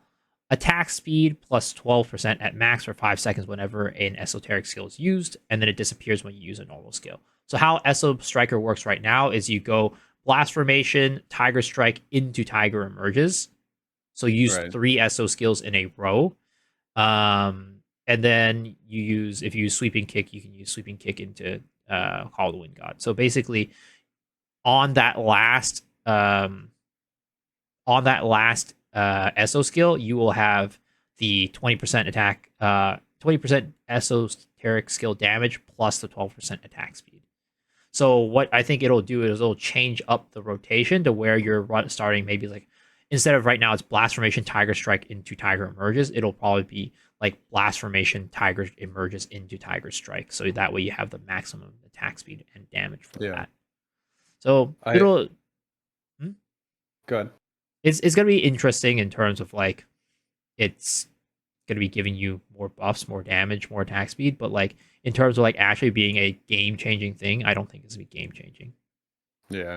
Attack speed plus 12% at max for 5 seconds whenever an esoteric skill is used, and then it disappears when you use a normal skill. So, how Esso Striker works right now is you go Blast Formation, Tiger Strike into Tiger Emerges. So, you use Right. 3 Esso skills in a row. And then if you use Sweeping Kick, you can use Sweeping Kick into Call of the Wind God. So, basically, on that last Esso skill, you will have the 20% attack, 20% esoteric skill damage plus the 12% attack speed. So what I think it'll do is it'll change up the rotation to where you're starting maybe like instead of right now it's Blast Formation Tiger Strike into Tiger Emerges, it'll probably be like Blast Formation Tiger Emerges into Tiger Strike. So that way you have the maximum attack speed and damage for Yeah. that. So I it'll hmm? Good. It's gonna be interesting in terms of like it's gonna be giving you more buffs, more damage, more attack speed, but like in terms of like actually being a game changing thing, I don't think it's gonna be game changing. Yeah.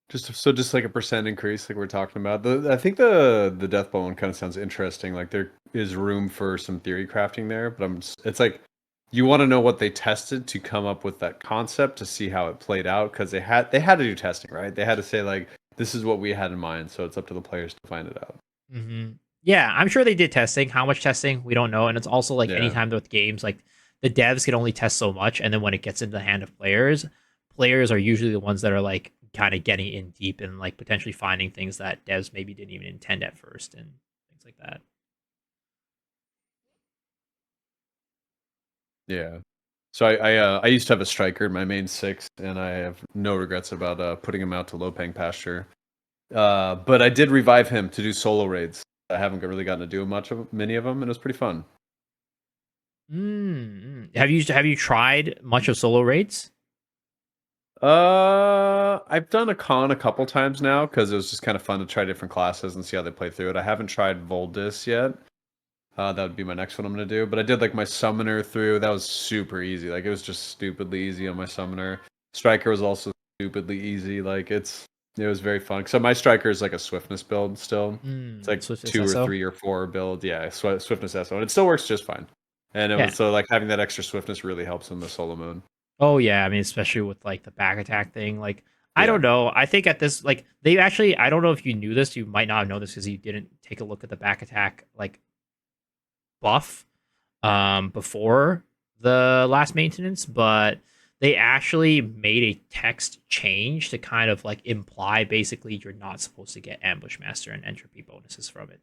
Just like a percent increase, like we're talking about. I think the death ball one kind of sounds interesting. Like there is room for some theory crafting there, but it's like you want to know what they tested to come up with that concept to see how it played out because they had to do testing, right? They had to say like this is what we had in mind, so it's up to the players to find it out. Mm-hmm. Yeah, I'm sure they did testing. How much testing we don't know, and it's also like Yeah. anytime with games, like the devs can only test so much, and then when it gets into the hand of players, players are usually the ones that are like kind of getting in deep and like potentially finding things that devs maybe didn't even intend at first and things like that. Yeah. So I used to have a striker in my main six, and I have no regrets about putting him out to low paying pasture. But I did revive him to do solo raids. I haven't really gotten to do many of them, and it was pretty fun. Have you tried much of solo raids? I've done a con a couple times now because it was just kind of fun to try different classes and see how they play through it. I haven't tried Voldis yet. That would be my next one I'm gonna do. But I did like my summoner through. That was super easy. Like it was just stupidly easy on my summoner. Striker was also stupidly easy. It was very fun. So my striker is like a swiftness build still. It's like Swiftness 2 or 3 or 4 build. Yeah, swiftness SO, and it still works just fine. And it Yeah. was so like having that extra swiftness really helps in the solo mode. Oh yeah, I mean especially with like the back attack thing. Like I Yeah. don't know. I think at this like they actually I don't know if you knew this. You might not have known this because you didn't take a look at the back attack like buff before the last maintenance, but they actually made a text change to kind of like imply basically you're not supposed to get ambush master and entropy bonuses from it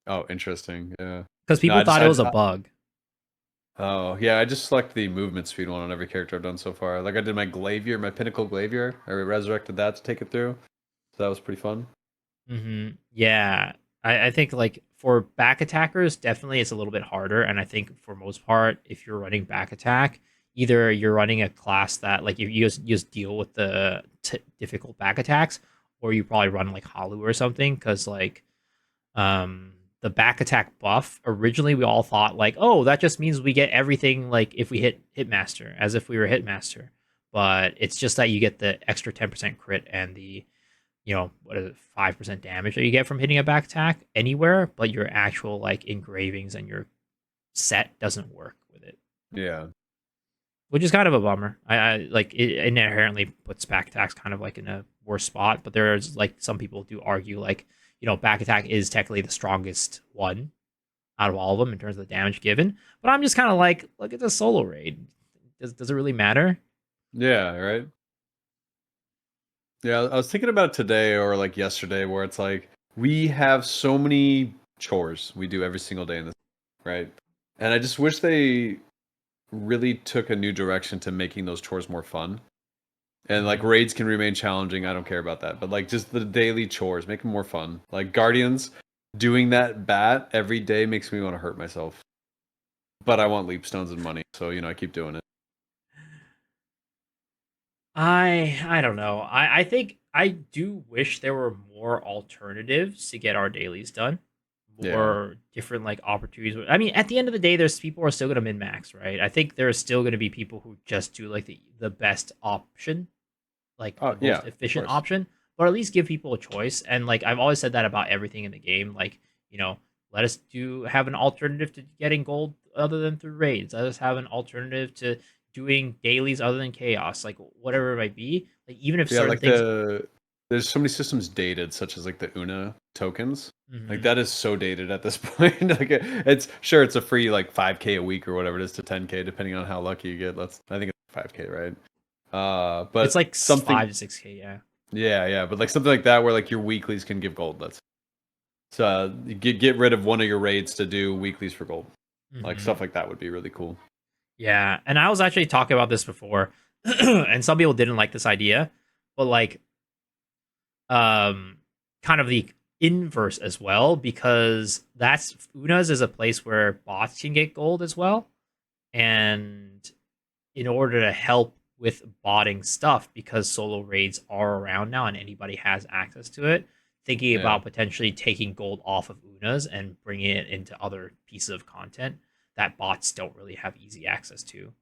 Oh, interesting. Yeah. because No, people thought it was a bug. oh yeah, I just select the movement speed one on every character I've done so far. Like I did my Glavier, my Pinnacle Glavier. I resurrected that to take it through. So that was pretty fun. Yeah, I think like for back attackers, definitely it's a little bit harder. And I think for most part, if you're running back attack, either you're running a class that like if you just deal with the difficult back attacks, or you probably run like Halu or something. Because like the back attack buff originally we all thought like oh that just means we get everything like if we hit hitmaster as if we were hitmaster, but it's just that you get the extra 10% crit and the what is it 5% damage that you get from hitting a back attack anywhere, but your actual like engravings and your set doesn't work with it, Yeah. which is kind of a bummer. I like it inherently puts back attacks kind of like in a worse spot, but there's like some people do argue like back attack is technically the strongest one out of all of them in terms of the damage given, but I'm just kind of like look at the solo raid. Does it really matter? Yeah, right. Yeah, I was thinking about it today or like yesterday where it's like we have so many chores we do every single day in this, right? And I just wish they really took a new direction to making those chores more fun. And like Mhm. raids can remain challenging. I don't care about that. But like just the daily chores, make them more fun. Like Guardians, doing that bat every day makes me want to hurt myself. But I want leap stones and money, so I keep doing it. I don't know. I think I do wish there were more alternatives to get our dailies done. Yeah. More different like opportunities. I mean, at the end of the day, there's people who are still gonna min max, right? I think there are still gonna be people who just do like the best option, like Oh the yeah, most of efficient course. option, but at least give people a choice. And like I've always said that about everything in the game. Like, you know, let us do have an alternative to getting gold other than through raids. Let us have an alternative to doing dailies other than chaos, like whatever it might be. Like even if Yeah, certain like things. there's so many systems dated, such as like the Una tokens. Like Mhm. that is so dated at this point. Like it's sure it's a free like 5K a week or whatever it is to 10K depending on how lucky you get. I think it's 5K, right? It's But like something 5 to 6K, yeah. yeah, but like something like that where like your weeklies can give gold. Let's so you get rid of one of your raids to do weeklies for gold. Like Mhm. stuff like that would be really cool. Yeah, and I was actually talking about this before, and some people didn't like this idea, but like, kind of the inverse as well, because that's Una's is a place where bots can get gold as well, and in order to help with botting stuff, because solo raids are around now and anybody has access to it, thinking Yeah. about potentially taking gold off of Una's and bringing it into other pieces of content that bots don't really have easy access to.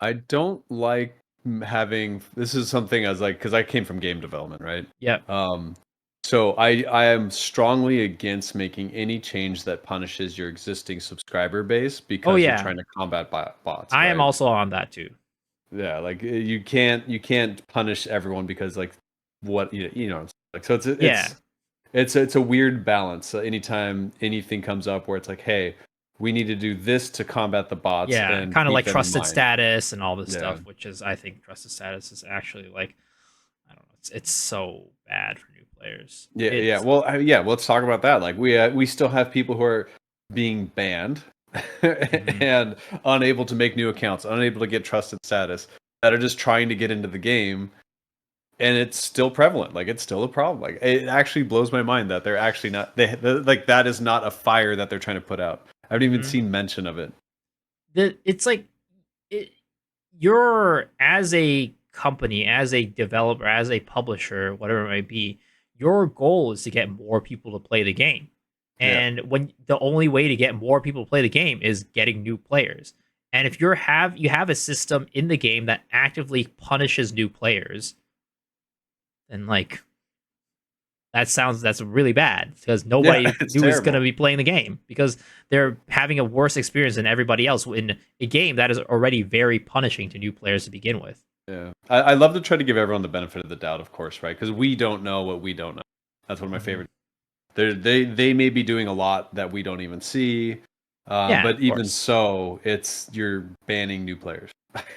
I don't like having this is something as like because I came from game development, right? Yep. Um, so I am strongly against making any change that punishes your existing subscriber base Oh because you're yeah, trying to combat bots, I am right? also on that too. Yeah, like you can't punish everyone because like what like so Yeah, it's a weird balance. So anytime anything comes up where it's like, hey, we need to do this to combat the bots yeah, and kind of keep like them in trusted mind. status and all this Yeah. stuff, which is I think trusted status is actually like I don't know, it's so bad for new players. Yeah. It's Well, yeah. Let's talk about that. Like we still have people who are being banned mhm. and unable to make new accounts, unable to get trusted status, that are just trying to get into the game, and it's still prevalent. Like it's still a problem. Like it actually blows my mind that they're actually not. Like that is not a fire that they're trying to put out. I haven't even Mhm. seen mention of it. It's like it, you're as a company, as a developer, as a publisher, whatever it might be, your goal is to get more people to play the game. Yeah. And when the only way to get more people to play the game is getting new players. And if you have a system in the game that actively punishes new players, then like that's really bad because Yeah. nobody It's new is going to terrible. be playing the game because they're having a worse experience than everybody else in a game that is already very punishing to new players to begin with. Yeah. I love to try to give everyone the benefit of the doubt, of course, right? Because we don't know what we don't know. That's one of my Mhm. favorite. They may be doing a lot that we don't even see, Yeah, but of even course. so, you're banning new players.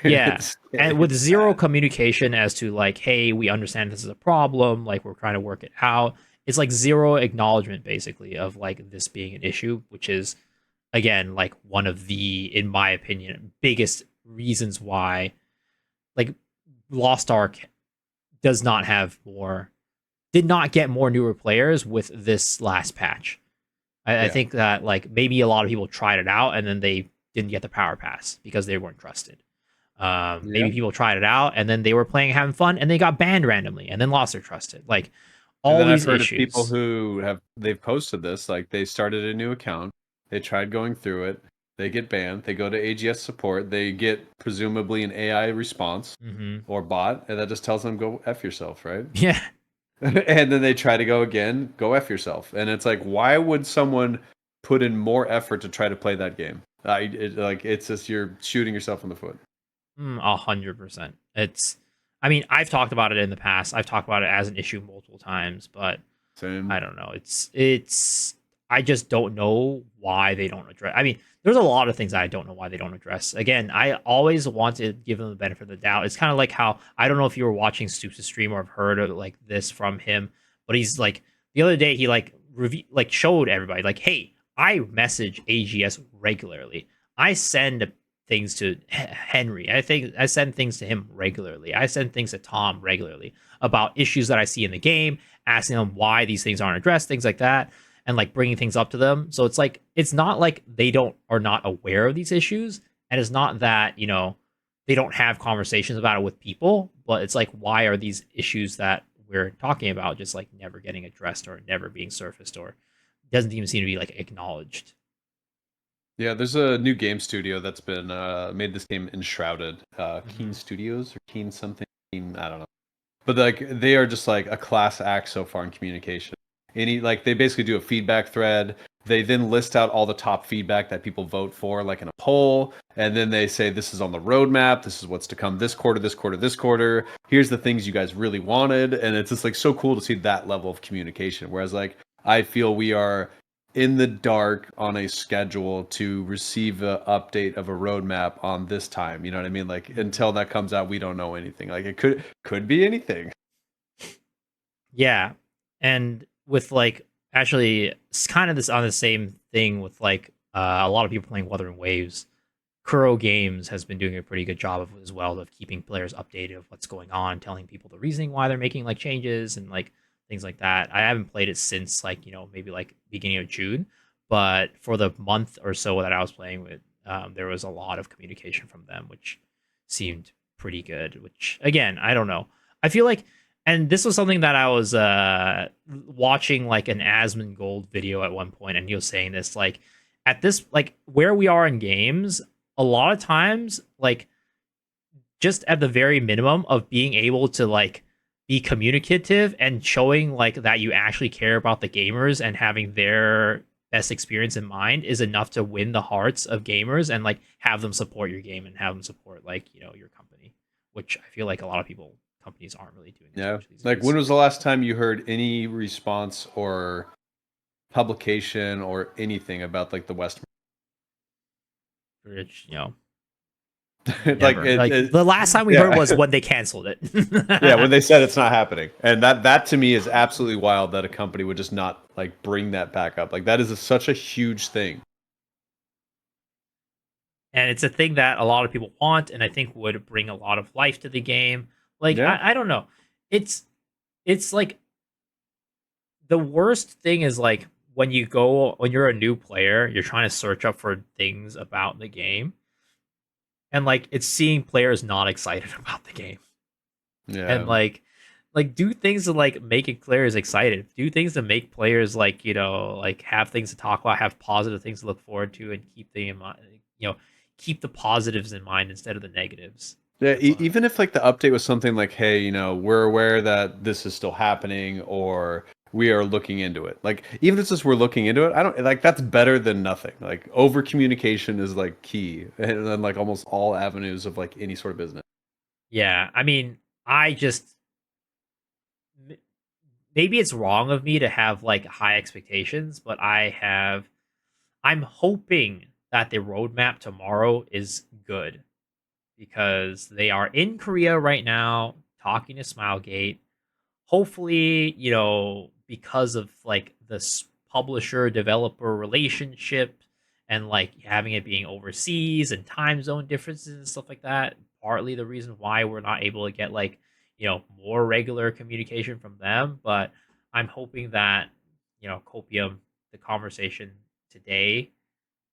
Yeah. And with It's zero sad. communication as to like, hey, we understand this is a problem, like we're trying to work it out. It's like zero acknowledgement basically of like this being an issue, which is again like one of the, in my opinion, biggest reasons why like Lost Ark does not have more did not get more newer players with this last patch. I Yeah, think that like maybe a lot of people tried it out and then they didn't get the power pass because they weren't trusted. yeah. Maybe people tried it out and then they were playing having fun and they got banned randomly and then lost their trusted. Like And all then I've these heard of people issues. who they've posted this, like they started a new account, they tried going through it, they get banned, they go to AGS support, they get presumably an AI response Hmm. or bot, and that just tells them go f yourself, right? Yeah, And then they try to go again, go f yourself, and it's like, why would someone put in more effort to try to play that game? Like it's just you're shooting yourself in the foot. 100%. It's. I mean, I've talked about it in the past. I've talked about it as an issue multiple times, but Same. I don't know. It's I just don't know why they don't address. I mean, there's a lot of things I don't know why they don't address. Again, I always want to give them the benefit of the doubt. It's kind of like how I don't know if you were watching Stoops' stream or have heard of like this from him, but he's like the other day he like showed everybody like, hey, I message AGS regularly. I send things to Henry. I think I send things to him regularly. I send things to Tom regularly about issues that I see in the game, asking them why these things aren't addressed, things like that, and like bringing things up to them. So it's like it's not like they don't are not aware of these issues, and it's not that they don't have conversations about it with people, but it's like why are these issues that we're talking about just like never getting addressed or never being surfaced or doesn't even seem to be like acknowledged. Yeah, there's a new game studio that's been made this game Enshrouded. Hmm. Keen Studios or Keen something. Keen, I don't know. But like they are just like a class act so far in communication. Like they basically do a feedback thread. They then list out all the top feedback that people vote for, like in a poll, and then they say this is on the roadmap. This is what's to come this quarter, this quarter, this quarter. Here's the things you guys really wanted, and it's just like so cool to see that level of communication. Whereas like I feel we are in the dark on a schedule to receive a update of a roadmap on this time. You know what I mean? Like Hmm. until that comes out, we don't know anything. Like it could be anything. Yeah, and with like actually it's kind of this on the same thing with like a lot of people playing Wuthering Waves. Kuro Games has been doing a pretty good job of as well of keeping players updated of what's going on, telling people the reasoning why they're making like changes and like things like that. I haven't played it since like maybe like beginning of June, but for the month or so that I was playing with, there was a lot of communication from them, which seemed pretty good. Which again, I don't know. I feel like, and this was something that I was watching like an Asmongold video at one point, and he was saying this like at this like where we are in games a lot of times like just at the very minimum of being able to like be communicative and showing like that you actually care about the gamers and having their best experience in mind is enough to win the hearts of gamers and like have them support your game and have them support like your company, which I feel like a lot of people companies aren't really doing as Yeah. much these Like when days. was the last time you heard any response or publication or anything about like the West? Which Like never like the last time we heard yeah. was when they canceled it. Yeah, when they said it's not happening. And that to me is absolutely wild that a company would just not like bring that back up. Like that is such a huge thing. And it's a thing that a lot of people want and I think would bring a lot of life to the game. Like Yeah. I don't know. It's like the worst thing is like when you're a new player, you're trying to search up for things about the game and like it's seeing players not excited about the game. And Yeah. like do things to like make it players excited. Do things to make players like, like have things to talk about, have positive things to look forward to and keep the in mind, keep the positives in mind instead of the negatives. Yeah, That's even if like the update was something like, "Hey, we're aware that this is still happening, or we are looking into it." Like, even if it's just we're looking into it, I don't like that's better than nothing. Like, over communication is like key, and then like almost all avenues of like any sort of business. yeah. I mean, I just m- maybe it's wrong of me to have like high expectations, but I'm hoping that the roadmap tomorrow is good because they are in Korea right now talking to Smilegate. Hopefully, because of like this publisher developer relationship and like having it being overseas and time zone differences and stuff like that, partly the reason why we're not able to get like, more regular communication from them. But I'm hoping that, Copium, the conversation today,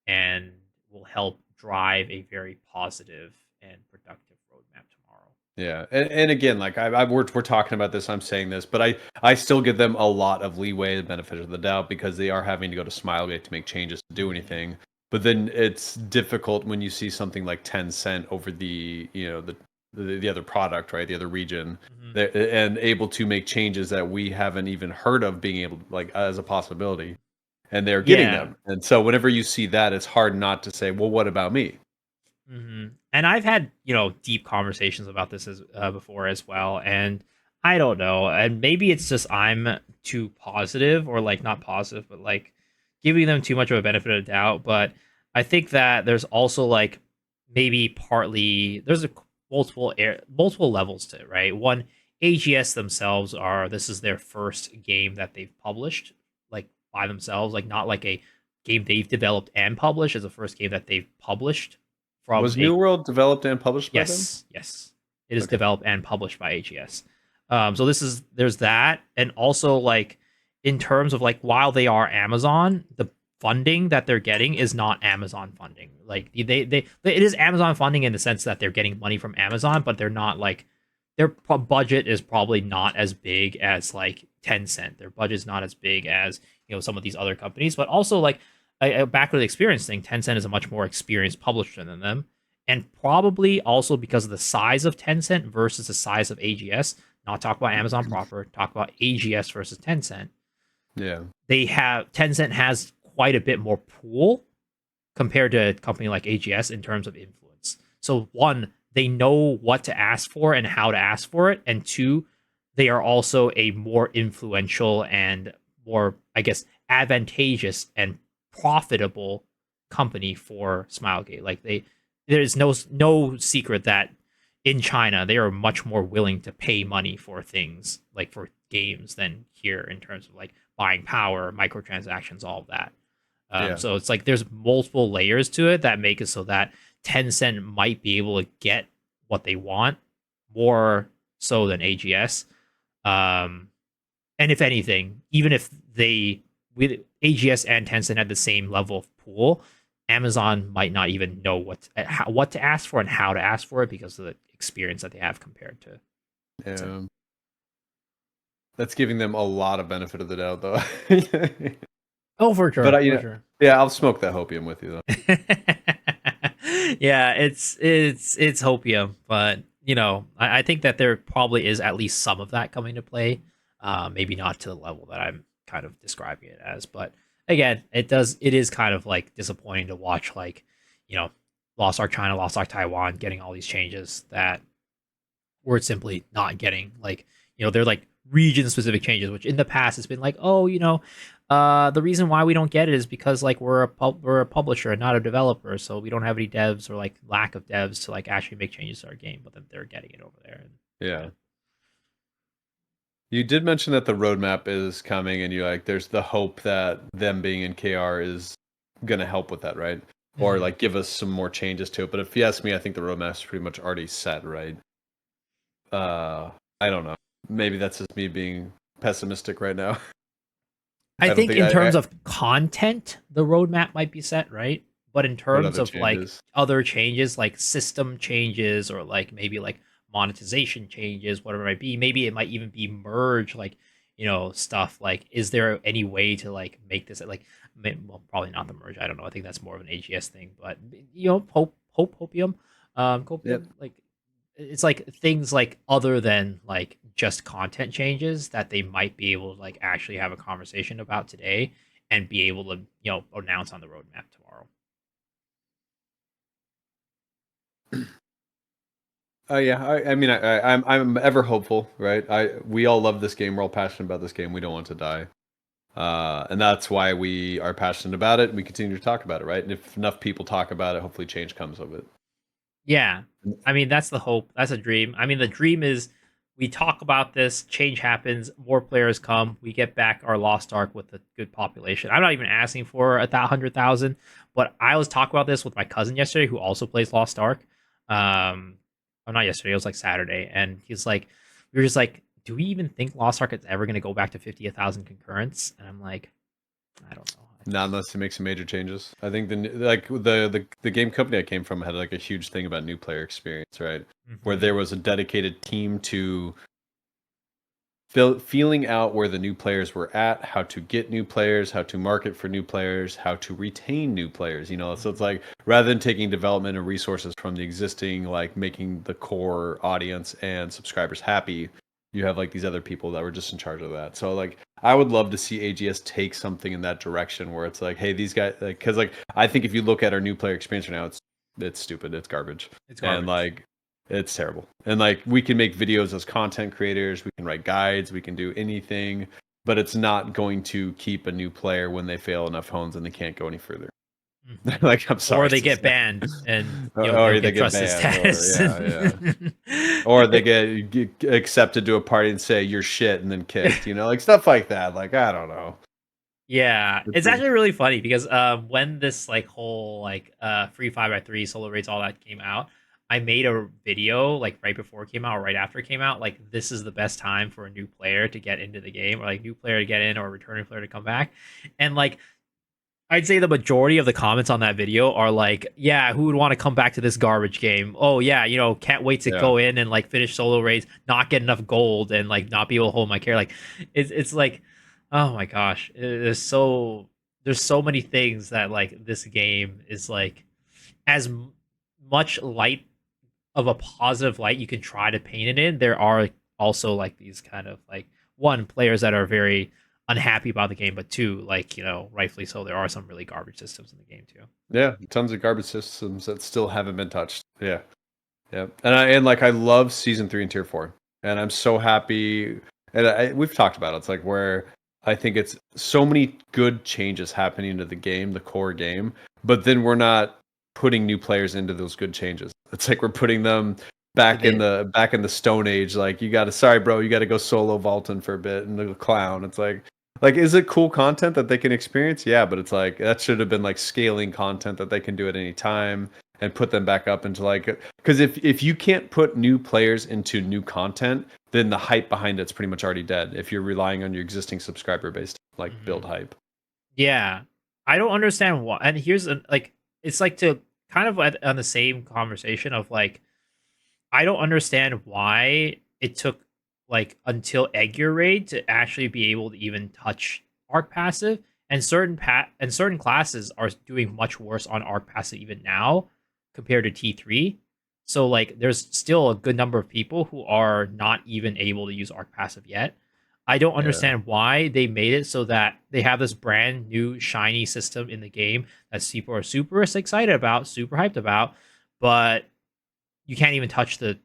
and will help drive a very positive and productive roadmap tomorrow. Yeah, and again, like we're talking about this, I'm saying this, but I still give them a lot of leeway, the benefit of the doubt, because they are having to go to Smilegate to make changes to do Hmm. anything. But then it's difficult when you see something like 10 cent over the other product, right, the other region, Hmm. and able to make changes that we haven't even heard of being able like as a possibility, and they're getting Yeah. them. And so whenever you see that, it's hard not to say, well, what about me? And I've had deep conversations about this as before as well, and I don't know, and maybe it's just I'm too positive or like not positive, but like giving them too much of a benefit of the doubt. But I think that there's also like maybe partly there's a multiple levels to it, right? One, AGS themselves are this is their first game that they've published like by themselves, like not like a game they've developed and published as the first game that they've published from Was New World developed and published by them? yes, it is Okay. developed and published by AGS. So there's that, and also like in terms of like while they are Amazon, the funding that they're getting is not Amazon funding. Like it is Amazon funding in the sense that they're getting money from Amazon, but they're not like their budget is probably not as big as like Tencent. Their budget's not as big as some of these other companies, but also like a backward experience thing. Tencent is a much more experienced publisher than them, and probably also because of the size of Tencent versus the size of AGS. Not talk about Amazon proper. Talk about AGS versus Tencent. Yeah. Tencent has quite a bit more pool compared to a company like AGS in terms of influence. So one, they know what to ask for and how to ask for it, and two, they are also a more influential and more, I guess, advantageous and profitable company for Smilegate. Like there's no secret that in China they are much more willing to pay money for things like for games than here in terms of like buying power, microtransactions, all of that. So it's like there's multiple layers to it that make it so that Tencent might be able to get what they want more so than AGS. And if anything, even if they with AGS and Tencent had the same level of pool, Amazon might not even know what to ask for and how to ask for it because of the experience that they have compared to. Yeah. That's giving them a lot of benefit of the doubt, though. Oh, for sure, But for sure. yeah, I'll smoke that hopium with you though. Yeah, it's hopium, but I think that there probably is at least some of that coming to play. Maybe not to the level that I'm kind of describing it as, but again, it is kind of like disappointing to watch, like Lost Ark China, Lost Ark Taiwan getting all these changes that we're simply not getting. Like they're like region specific changes, which in the past has been like, oh, the reason why we don't get it is because like we're a publisher and not a developer, so we don't have any devs or like lack of devs to like actually make changes to our game. But then they're getting it over there. And, Yeah. You did mention that the roadmap is coming, and there's the hope that them being in KR is gonna help with that, right? Or like give us some more changes to it. But if you ask me, I think the roadmap's pretty much already set, right? I don't know. Maybe that's just me being pessimistic right now. I don't think think in terms of content, the roadmap might be set, right? But in what terms other of like changes? other changes, like system changes or like maybe like monetization changes, whatever it might be, maybe it might even be merge like stuff like is there any way to like make this like well, probably not the merge. I don't know. I think that's more of an AGS thing, but hopium, copium, Yep. like it's like things like other than like just content changes that they might be able to like actually have a conversation about today and be able to announce on the roadmap tomorrow. Yeah, I mean, I'm ever hopeful, right? We all love this game. We're all passionate about this game. We don't want to die, and that's why we are passionate about it. And we continue to talk about it, right? And if enough people talk about it, hopefully change comes of it. Yeah, I mean that's the hope. That's a dream. I mean the dream is we talk about this, change happens, more players come, we get back our Lost Ark with a good population. I'm not even asking for 100,000, but I was talking about this with my cousin yesterday, who also plays Lost Ark. Or not yesterday, it was like Saturday, and he's like, we were just like, do we even think Lost Ark is ever going to go back to 50,000 concurrents? And I'm like, I don't know. Not unless it makes some major changes. I think the game company I came from had like a huge thing about new player experience, right? Where there was a dedicated team to feeling out where the new players were at, how to get new players, how to market for new players, how to retain new players. So it's like rather than taking development and resources from the existing, like making the core audience and subscribers happy, you have like these other people that were just in charge of that. So like I would love to see AGS take something in that direction where it's like, hey, these guys, like, because like I think if you look at our new player experience right now, it's stupid, it's garbage, and like it's terrible. And like we can make videos as content creators, we can write guides, we can do anything, but it's not going to keep a new player when they fail enough hones and they can't go any further. Like I'm sorry, or they get banned and or they get get trusted banned, status. or they get accepted to a party and say you're shit and then kicked, like stuff like that. Like I don't know. Yeah, Which it's is actually really funny because when this like whole like free 5x3 solo raids all that came out, I made a video like right before it came out or right after it came out. Like this is the best time for a new player to get into the game, or like new player to get in, or a returning player to come back. And like I'd say the majority of the comments on that video are like, yeah, who would want to come back to this garbage game? Oh yeah, can't wait to yeah. go in and like finish solo raids, not get enough gold, and like not be able to hold my care. Like it's like, oh my gosh, there's so many things that like this game is like as much light of a positive light you can try to paint it in. There are also like these kind of like one players that are very unhappy about the game, but two, like rightfully so, there are some really garbage systems in the game too. Yeah, tons of garbage systems that still haven't been touched. Yeah. Yeah. And like I love season 3 and tier 4. And I'm so happy, and we've talked about it. It's like where I think it's so many good changes happening to the game, the core game, but then we're not putting new players into those good changes. It's like we're putting them Did back in they the stone age. Like you got to, sorry bro, you got to go solo vaulting for a bit and the clown. It's like is it cool content that they can experience? Yeah, but it's like that should have been like scaling content that they can do at any time and put them back up into like, because if you can't put new players into new content, then the hype behind it's pretty much already dead if you're relying on your existing subscriber base to like Mhm. build hype. Yeah, I don't understand why. And here's like it's like to kind of on the same conversation of like I don't understand why it took like until Egg Your Raid to actually be able to even touch Arc Passive, and certain classes are doing much worse on Arc Passive even now compared to T3. So like there's still a good number of people who are not even able to use Arc Passive yet. I don't Yeah. understand why they made it so that they have this brand new shiny system in the game that people are super excited about, super hyped about, but you can't even touch the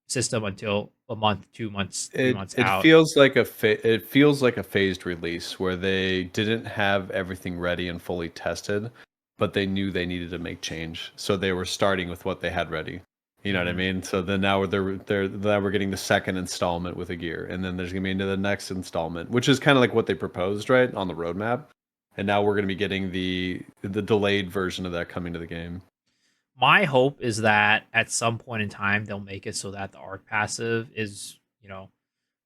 system until a month, 2 months, 3 months It out. feels like it feels like a phased release where they didn't have everything ready and fully tested, but they knew they needed to make change, so they were starting with what they had ready. You know what I Hmm. mean? So then now they're now we're getting the second installment with a gear, and then there's gonna be into the next installment, which is kind of like what they proposed, right, on the roadmap. And now we're gonna be getting the delayed version of that coming to the game. My hope is that at some point in time they'll make it so that the arc passive is,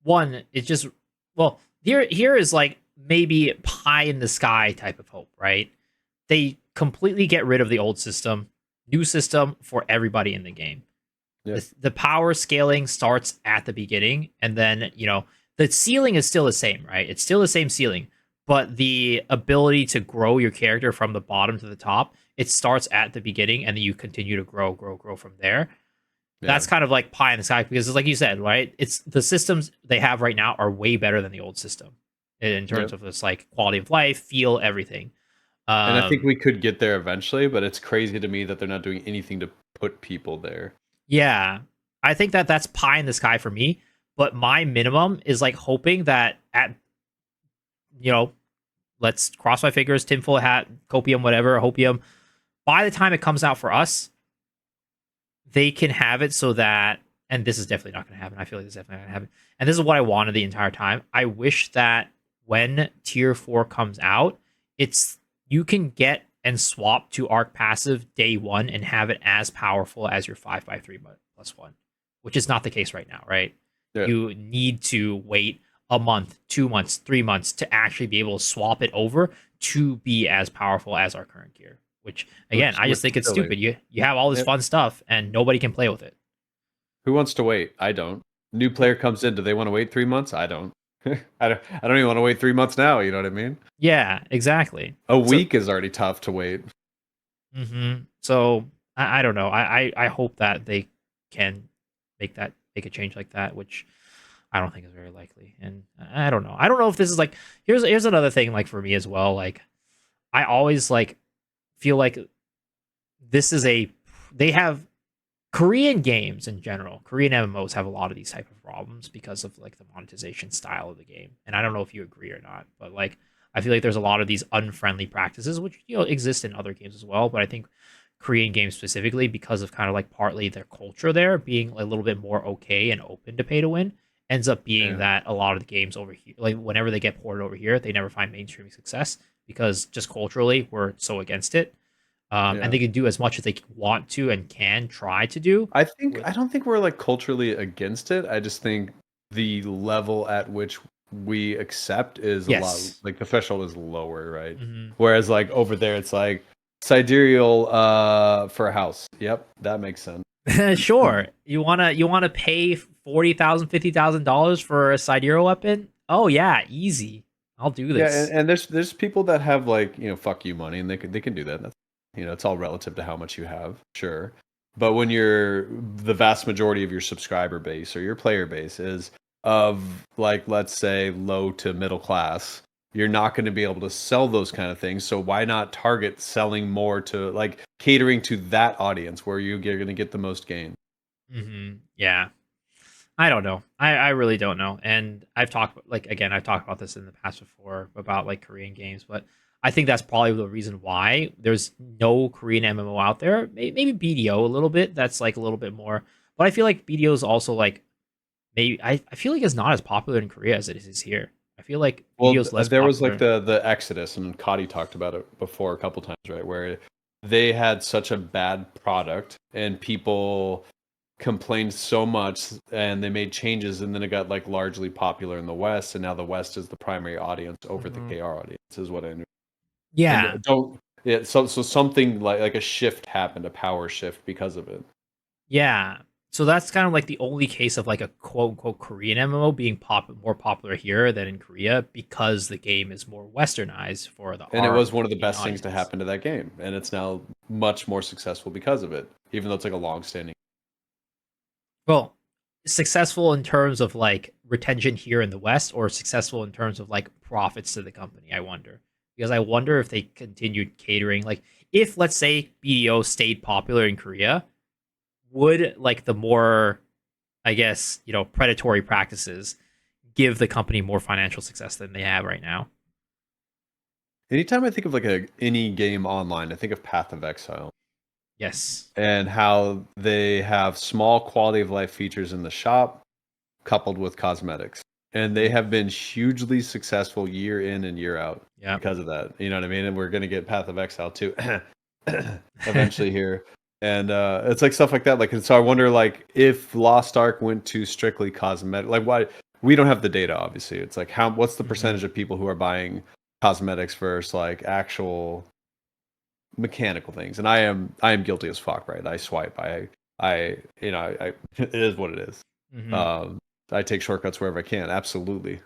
one, it's just well, here is like maybe pie in the sky type of hope, right? They completely get rid of the old system, new system for everybody in the game. Yeah, The power scaling starts at the beginning, and then the ceiling is still the same, right? It's still the same ceiling, but the ability to grow your character from the bottom to the top, it starts at the beginning, and then you continue to grow from there. yeah, That's kind of like pie in the sky because it's like you said, right? It's the systems they have right now are way better than the old system in yeah. terms of this like quality of life, feel, everything. And I think um we could get there eventually, but it's crazy to me that they're not doing anything to put people there. Yeah, I think that that's pie in the sky for me. But my minimum is like hoping that at you know, let's cross my fingers, tinfoil hat, copium, whatever, hopium. By the time it comes out for us, they can have it so that, and this is definitely not going to happen. I feel like this is definitely not going to happen. And this is what I wanted the entire time. I wish that when tier 4 comes out, it's you can get and swap to arc passive day one and have it as powerful as your 5x3 plus one, which is not the case right now, right? Yeah. You need to wait a month, 2 months, 3 months to actually be able to swap it over to be as powerful as our current gear. Which again, I Which just think is it's silly. stupid. You have all this Yep. fun stuff and nobody can play with it. Who wants to wait? I don't. New player comes in. Do they want to wait 3 months? I don't. I don't even want to wait 3 months now. You know what I mean? Yeah, exactly. A So, week is already tough to wait. so I don't know. I hope that they can make a change like that, which I don't think is very likely. And I don't know. I don't know if this is like here's another thing like for me as well. Like I always like feel like this is a they have Korean games in general, Korean MMOs have a lot of these type of problems because of like the monetization style of the game. And I don't know if you agree or not, but like I feel like there's a lot of these unfriendly practices which exist in other games as well, but I think Korean games specifically because of kind of like partly their culture there being a little bit more okay and open to pay to win. ends up being Yeah. that a lot of the games over here, like whenever they get ported over here, they never find mainstream success because just culturally we're so against it. And Yeah. they can do as much as they want to and can try to do. I don't think we're like culturally against it. I just think the level at which we accept is a lot, Yes. like the threshold is lower, right? Hmm. Whereas like over there it's like sidereal for a house. Yep, that makes sense. Sure. You wanna pay $40,000, $50,000 for a Sidereal weapon? Oh yeah, easy. I'll do Yeah, this. and there's people that have like, fuck you money and they can do that. That's, it's all relative to how much you have, sure. But when you're the vast majority of your subscriber base or your player base is of like let's say low to middle class, you're not going to be able to sell those kind of things. So why not target selling more to like catering to that audience where you're going to get the most gain? Yeah. I don't know. I really don't know. And I've talked about this in the past before about like Korean games, but I think that's probably the reason why there's no Korean MMO out there. Maybe BDO a little bit. That's like a little bit more, but I feel like BDO is also like maybe I feel like it's not as popular in Korea as it is here. I feel like Well, BDO is less there was like popular. the Exodus, and Cody talked about it before a couple times, right? Where they had such a bad product, and people complained so much, and they made changes, and then it got like largely popular in the West, and now the West is the primary audience over the Mhm. KR audience, is what I knew. And Yeah, don't yeah, so something like a shift happened, a power shift because of it. yeah. So that's kind of like the only case of like a quote unquote Korean MMO being more popular here than in Korea because the game is more westernized for And it our was one of the European best things to audience. happen to that game, and it's now much more successful because of it, even though it's like a long-standing. Well, successful in terms of like retention here in the West, or successful in terms of like profits to the company. I wonder because I wonder if they continued catering. Like, if let's say BDO stayed popular in Korea, would like the more, I guess, predatory practices give the company more financial success than they have right now? Anytime I think of like any game online, I think of Path of Exile Yes. and how they have small quality of life features in the shop coupled with cosmetics. And they Mhm. have been hugely successful year in and year out Yeah. because of that. You know what I mean? And we're going to get Path of Exile too eventually here. And it's like stuff like that. Like, and so I wonder, like, if Lost Ark went to strictly cosmetic, like, why we don't have the data, obviously. It's like, what's the Hmm. percentage of people who are buying cosmetics versus like actual mechanical things? And I am guilty as fuck, right? I swipe, it is what it is. Hmm. Um, I take shortcuts wherever I can. Absolutely.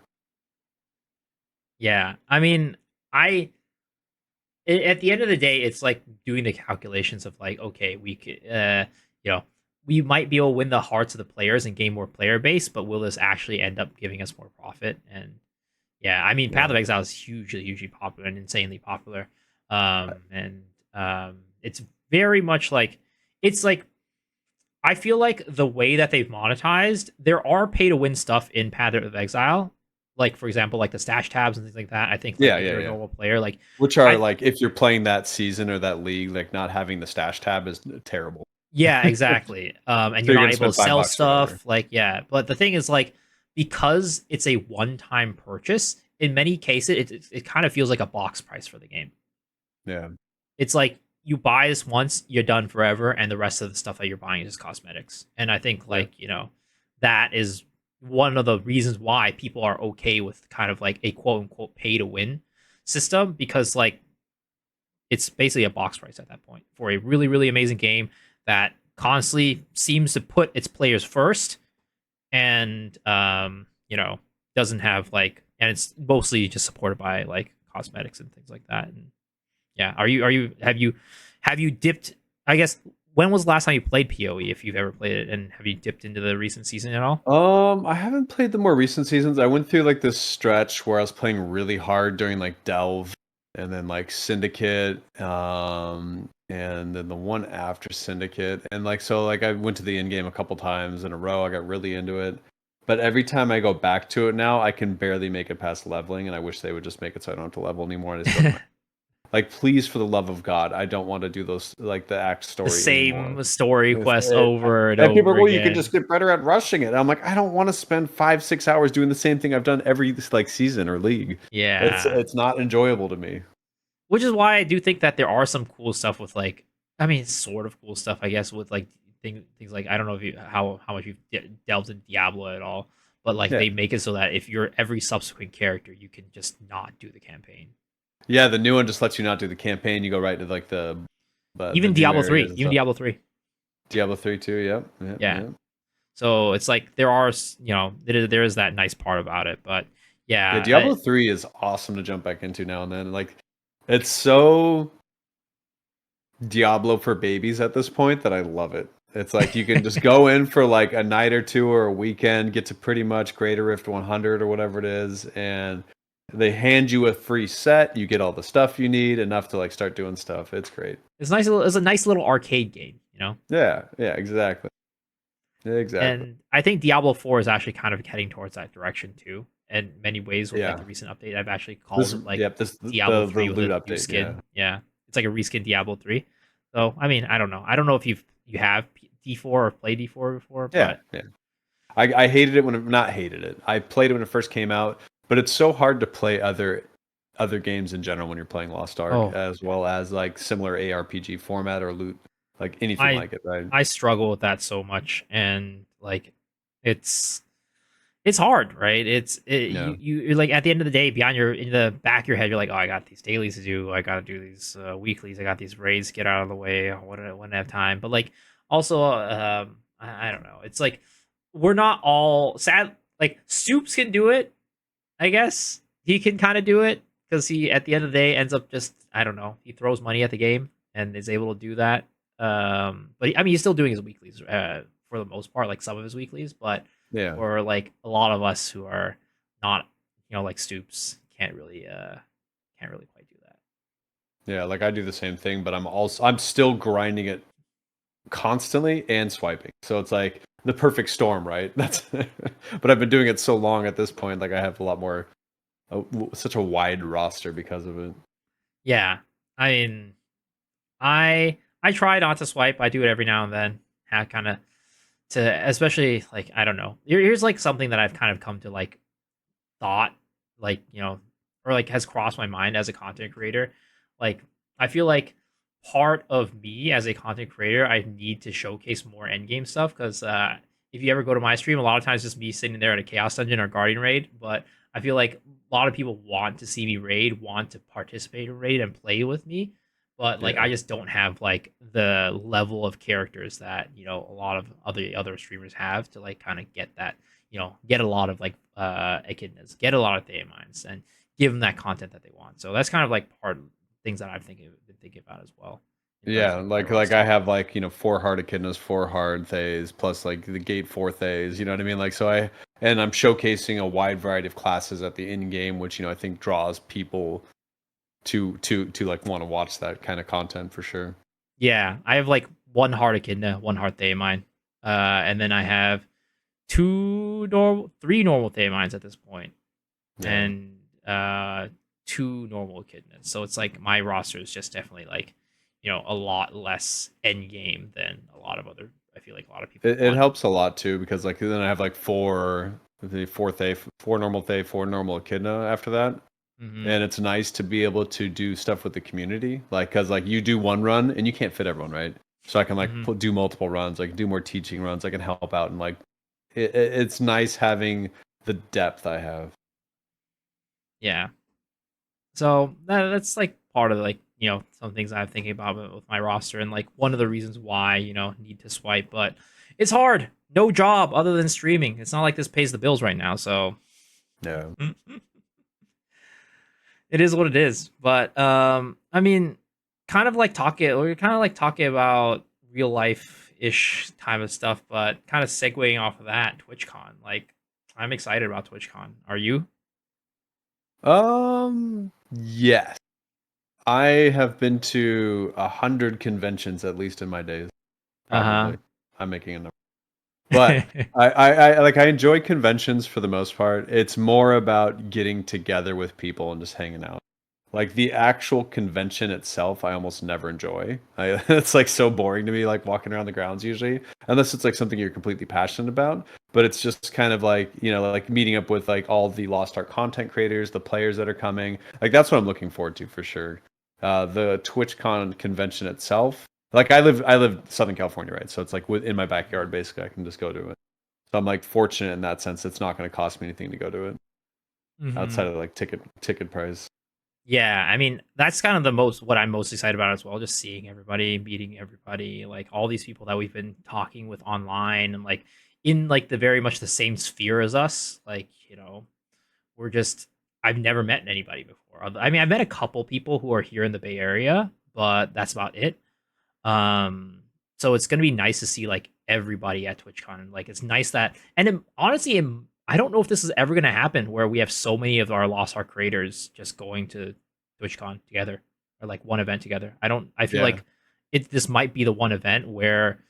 Yeah. I mean, I at the end of the day, it's like doing the calculations of like, okay, we could, you know, we might be able to win the hearts of the players and gain more player base, but will this actually end up giving us more profit? And yeah, I mean, Path Yeah. of Exile is hugely, hugely popular and insanely popular. And it's very much like it's like I feel like the way that they've monetized, there are pay to win stuff in Path of Exile. Like for example, like the stash tabs and things like that. I think like Yeah, if yeah, you're a yeah. normal player, like Which are I like if you're playing that season or that league, like not having the stash tab is terrible. yeah, exactly. And So you're you're not gonna able spend to five sell bucks or whatever. stuff. Like, yeah. But the thing is, like, because it's a one-time purchase, in many cases, it kind of feels like a box price for the game. Yeah. It's like you buy this once, you're done forever, and the rest of the stuff that you're buying is cosmetics. And I think Yeah. like, that is one of the reasons why people are okay with kind of like a quote unquote pay to win system, because like it's basically a box price at that point for a really, really amazing game that constantly seems to put its players first, and doesn't have like, and it's mostly just supported by like cosmetics and things like that. And yeah, are you have you dipped, I guess, when was the last time you played PoE, if you've ever played it, and have you dipped into the recent season at all? I haven't played the more recent seasons. I went through like this stretch where I was playing really hard during like Delve and then like Syndicate, and then the one after Syndicate. And like so like I went to the end game a couple times in a row. I got really into it. But every time I go back to it now, I can barely make it past leveling, and I wish they would just make it so I don't have to level anymore. I just go to my Like, please, for the love of God, I don't want to do those like the act The story anymore. same story It's- quest it- over and and people are over like, well, you could again. just get better at rushing it. I'm like, I don't want to spend 5-6 hours doing the same thing I've done every like season or league. Yeah. It's not enjoyable to me. Which is why I do think that there are some cool stuff with like, I mean, sort of cool stuff, I guess, with like things like I don't know if you how much you've delved into Diablo at all, but like Yeah. they make it so that if you're every subsequent character, you can just not do the campaign. Yeah, the new one just lets you not do the campaign. You go right to like the Even new Diablo areas three, and even stuff. Diablo three, Diablo 3 too. Yep. Yep. yeah. Yep. So it's like there are there is that nice part about it, but Yeah, yeah, Diablo 3 is awesome to jump back into now and then. Like, it's so Diablo for babies at this point that I love it. It's like you can just go in for like a night or two or a weekend, get to pretty much Greater Rift 100 or whatever it is, and they hand you a free set. You get all the stuff you need, enough to like start doing stuff. It's great. it's nice. It's a nice little arcade game, you know. Yeah, yeah, exactly. Exactly. And I think Diablo 4 is actually kind of heading towards that direction too. In many ways, with like Yeah. the recent update, I've actually called This it like yep, this Diablo the 3 with loot a new update, yeah. skin. Yeah, it's like a reskin Diablo 3. So I mean, I don't know. I don't know if you have D4 or played D4 before, Yeah, but yeah. I hated it when not hated it. I played it when it first came out, but it's so hard to play other games in general when you're playing Lost Ark, oh, as well as like similar ARPG format or loot, like anything I like it, right? I struggle with that so much, and like it's it's hard, right? Yeah, You're like at the end of the day, beyond your in the back of your head, you're like, oh, I got these dailies to do, I got to do these weeklies, I got these raids to get out of the way. I wouldn't have time, but like also, I don't know. It's like we're not all sad. Like Stoops can do it, I guess he can kind of do it because he at the end of the day ends up just I don't know. He throws money at the game and is able to do that. But I mean, he's still doing his weeklies for the most part, like some of his weeklies, but yeah, for like a lot of us who are not, like Stoops, can't really quite do that. yeah. Like I do the same thing, but I'm still grinding it constantly and swiping. So it's like the perfect storm, right? That's but I've been doing it so long at this point, like I have a lot more, such a wide roster because of it. Yeah, I mean, I try not to swipe. I do it every now and then. Kind of to especially like I don't know. Here's like something that I've kind of come to like thought like or like has crossed my mind as a content creator. Like I feel like part of me as a content creator, I need to showcase more endgame stuff because if you ever go to my stream, a lot of times just me sitting there at a chaos dungeon or guardian raid, but I feel like a lot of people want to see me raid, want to participate in raid and play with me, but like Yeah. I just don't have like the level of characters that a lot of other streamers have to like kind of get that get a lot of like echidnas, get a lot of Theomines, and give them that content that they want. So that's kind of like part of things that been thinking about as well in terms Yeah, of my like I roster. have like, 4 hard echidnas, 4 hard thays, plus like the gate 4 thays, you know what I mean? Like so and I'm showcasing a wide variety of classes at the end game, which I think draws people to like want to watch that kind of content for sure. Yeah, I have like one hard echidna, one hard Theomine, and then I have three normal Theomines at this point, Yeah. and two normal echidnas. So it's like my roster is just definitely like a lot less end game than a lot of other. I feel like a lot of people It want. helps a lot too because like then I have like the 4 normal thay, 4 normal echidna after that. Hmm. And it's nice to be able to do stuff with the community, like because like you do one run and you can't fit everyone, right? So I can like Hmm. do multiple runs, I can do more teaching runs, I can help out, and like it's nice having the depth I have. Yeah. So that's like part of like some things I'm thinking about with my roster, and like one of the reasons why need to swipe, but it's hard. No job other than streaming. It's not like this pays the bills right now, so Yeah. it is what it is. But I mean, we're kind of like talking about real life ish type of stuff, but kind of segueing off of that, TwitchCon. Like, I'm excited about TwitchCon. Are you? Yes. I have been to 100 conventions at least in my days. Uh Probably. I'm making a number. huh. But I like I enjoy conventions for the most part. It's more about getting together with people and just hanging out. Like the actual convention itself, I almost never enjoy. It's like so boring to me, like walking around the grounds usually, unless it's like something you're completely passionate about. But it's just kind of like, like meeting up with like all the Lost Ark content creators, the players that are coming. Like that's what I'm looking forward to for sure. The TwitchCon convention itself, like I live Southern California, right? So it's like in my backyard basically. I can just go to it. So I'm like fortunate in that sense. It's not going to cost me anything to go to it outside Hmm. of like ticket price. Yeah, I mean that's kind of the most what I'm most excited about as well. Just seeing everybody, meeting everybody, like all these people that we've been talking with online, and like in like the very much the same sphere as us. Like we're just I've never met anybody before. I mean, I've met a couple people who are here in the Bay Area, but that's about it. Um, so it's gonna be nice to see like everybody at TwitchCon. Like it's nice that, and honestly, I don't know if this is ever gonna happen where we have so many of our Lost Ark creators just going to TwitchCon together or like one event together. I don't. I feel Yeah. like this might be the one event where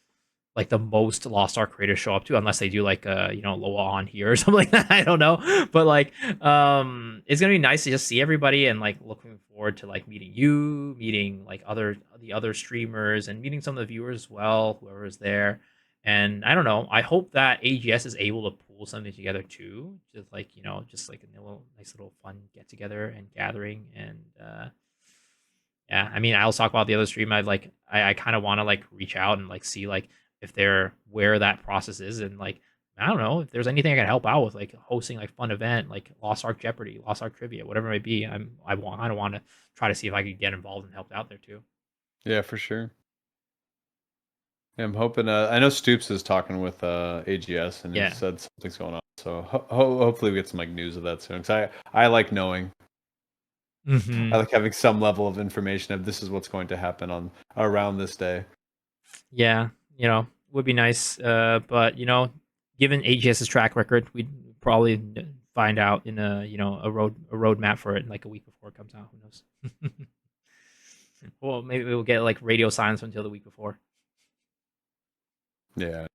like the most Lost Ark creators show up to, unless they do like Loa on here or something like that. I don't know, but like it's gonna be nice to just see everybody and like looking forward to like meeting you, meeting like the other streamers, and meeting some of the viewers as well, whoever is there. And I don't know. I hope that AGS is able to pull something together too, just like a little nice little fun get together and gathering. And yeah, I mean, I'll talk about the other stream. I kind of want to like reach out and like see like if they're where that process is, and like I don't know if there's anything I can help out with, like hosting like fun event like Lost Ark Jeopardy, Lost Ark Trivia, whatever it may be. I want to try to see if I could get involved and help out there too. Yeah, for sure. Yeah, I'm hoping. I know Stoops is talking with AGS, and he Yeah. said something's going on. So hopefully we get some like news of that soon. Because I like knowing. I Hmm. like having some level of information of this is what's going to happen on around this day. Yeah, would be nice. But given AGS's track record, we'd probably find out in a roadmap for it in like a week before it comes out. Who knows? Well, maybe we'll get like radio silence until the week before. Yeah.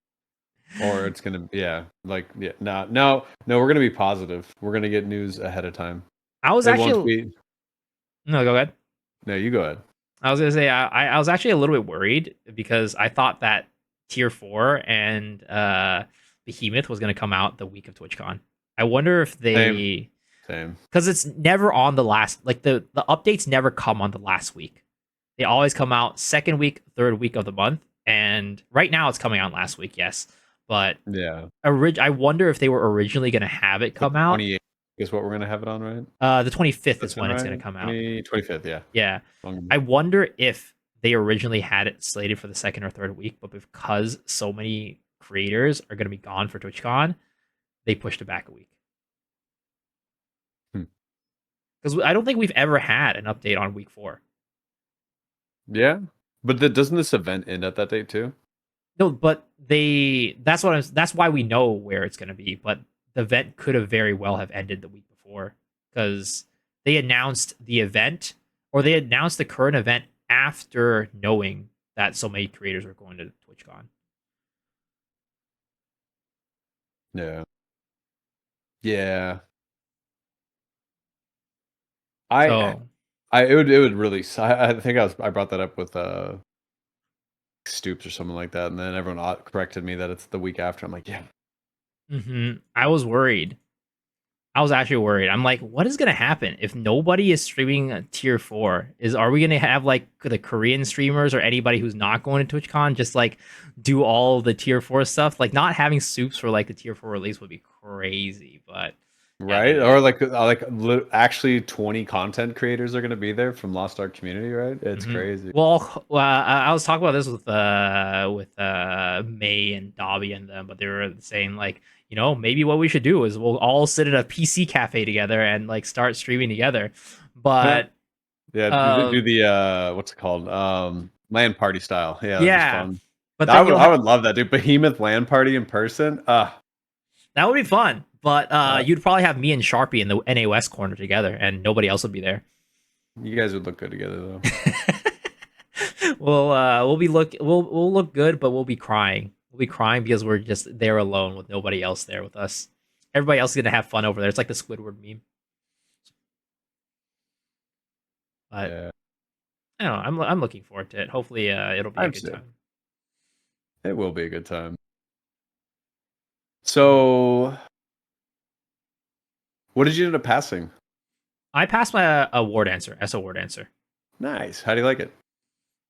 Or it's gonna, yeah, like, yeah, no, we're gonna be positive. We're gonna get news ahead of time. I was It won't actually be. no, go ahead. No, you go ahead. I was gonna say I was actually a little bit worried because I thought that Tier 4 and Behemoth was gonna come out the week of TwitchCon. I wonder if Same, they same. because it's never on the last like the updates never come on the last week. They always come out second week, third week of the month, and right now it's coming out last week, yes. But Yeah. I wonder if they were originally gonna have it But come the out. 28th is what we're gonna have it on, right? The 25th That's is in when it's right. gonna come out. 25th, yeah. Yeah. Long- I wonder if they originally had it slated for the second or third week, but because so many creators are going to be gone for TwitchCon, they pushed it back a week. Hmm. Because I don't think we've ever had an update on week 4. Yeah. But doesn't this event end at that date too? No, but that's why we know where it's going to be. But the event could have very well have ended the week before because they announced the event or they announced the current event after knowing that so many creators were going to TwitchCon. Yeah. Yeah. I So it would really I think I brought that up with Stoops or something like that, and then everyone corrected me that it's the week after. I'm like, yeah. I was worried. I was actually worried. I'm like, what is gonna happen if nobody is streaming tier 4? Are we gonna have like the Korean streamers or anybody who's not going to TwitchCon just like do all the tier 4 stuff? Like not having soups for like the tier 4 release would be crazy. But yeah, Right? Or actually 20 content creators are going to be there from Lost Ark community, right? It's mhm. crazy. Well, I was talking about this with May and Dobby and them, but they were saying like, maybe what we should do is we'll all sit at a PC cafe together and like start streaming together. But Yeah, do um, the what's it called? LAN party style. Yeah, that'd be yeah, fun. but I then would I would love that, dude. Behemoth LAN party in person. that would be fun. But Uh, you'd probably have me and Sharpie in the NAOS corner together, and nobody else would be there. you guys would look good together though. We'll look good, but we'll be crying. We'll be crying because we're just there alone with nobody else there with us. Everybody else is gonna have fun over there. It's like the Squidward meme. But Yeah, I don't know. I'm looking forward to it. Hopefully, it'll be a I'm good sick. time. It will be a good time. Mm. So, what did you end up passing? I passed my award answer, S award answer. Nice. How do you like it?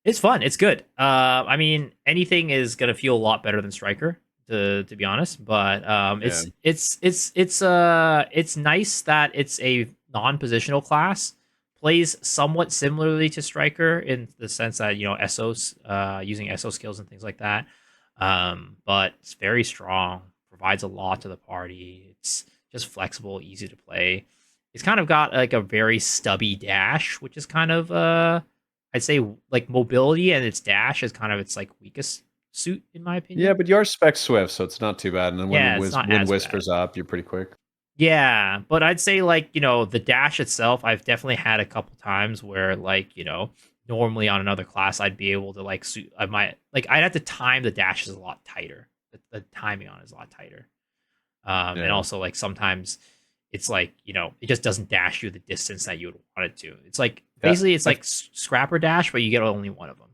It's fun. It's good. I mean, anything is gonna feel a lot better than Striker, to be honest. But Yeah, it's nice that it's a non-positional class. Plays somewhat similarly to Striker in the sense that SOs, using SO skills and things like that. But it's very strong. Provides a lot to the party. It's just flexible, easy to play. It's kind of got like a very stubby dash, which is kind of I'd say like mobility and its dash is kind of its like weakest suit in my yeah, opinion. but you are spec swift, so it's not too bad. And then Yeah, it's not when as bad. whispers up, you're pretty quick. Yeah, but I'd say like, the dash itself, I've definitely had a couple times where like, normally on another class I'd be able to like suit I might like I'd have to time the dashes a lot tighter. The timing on it is a lot tighter. And Yeah, also like sometimes it's like, it just doesn't dash you the distance that you would want it to. It's like yeah. basically it's I like scrapper dash, but you get only one of them.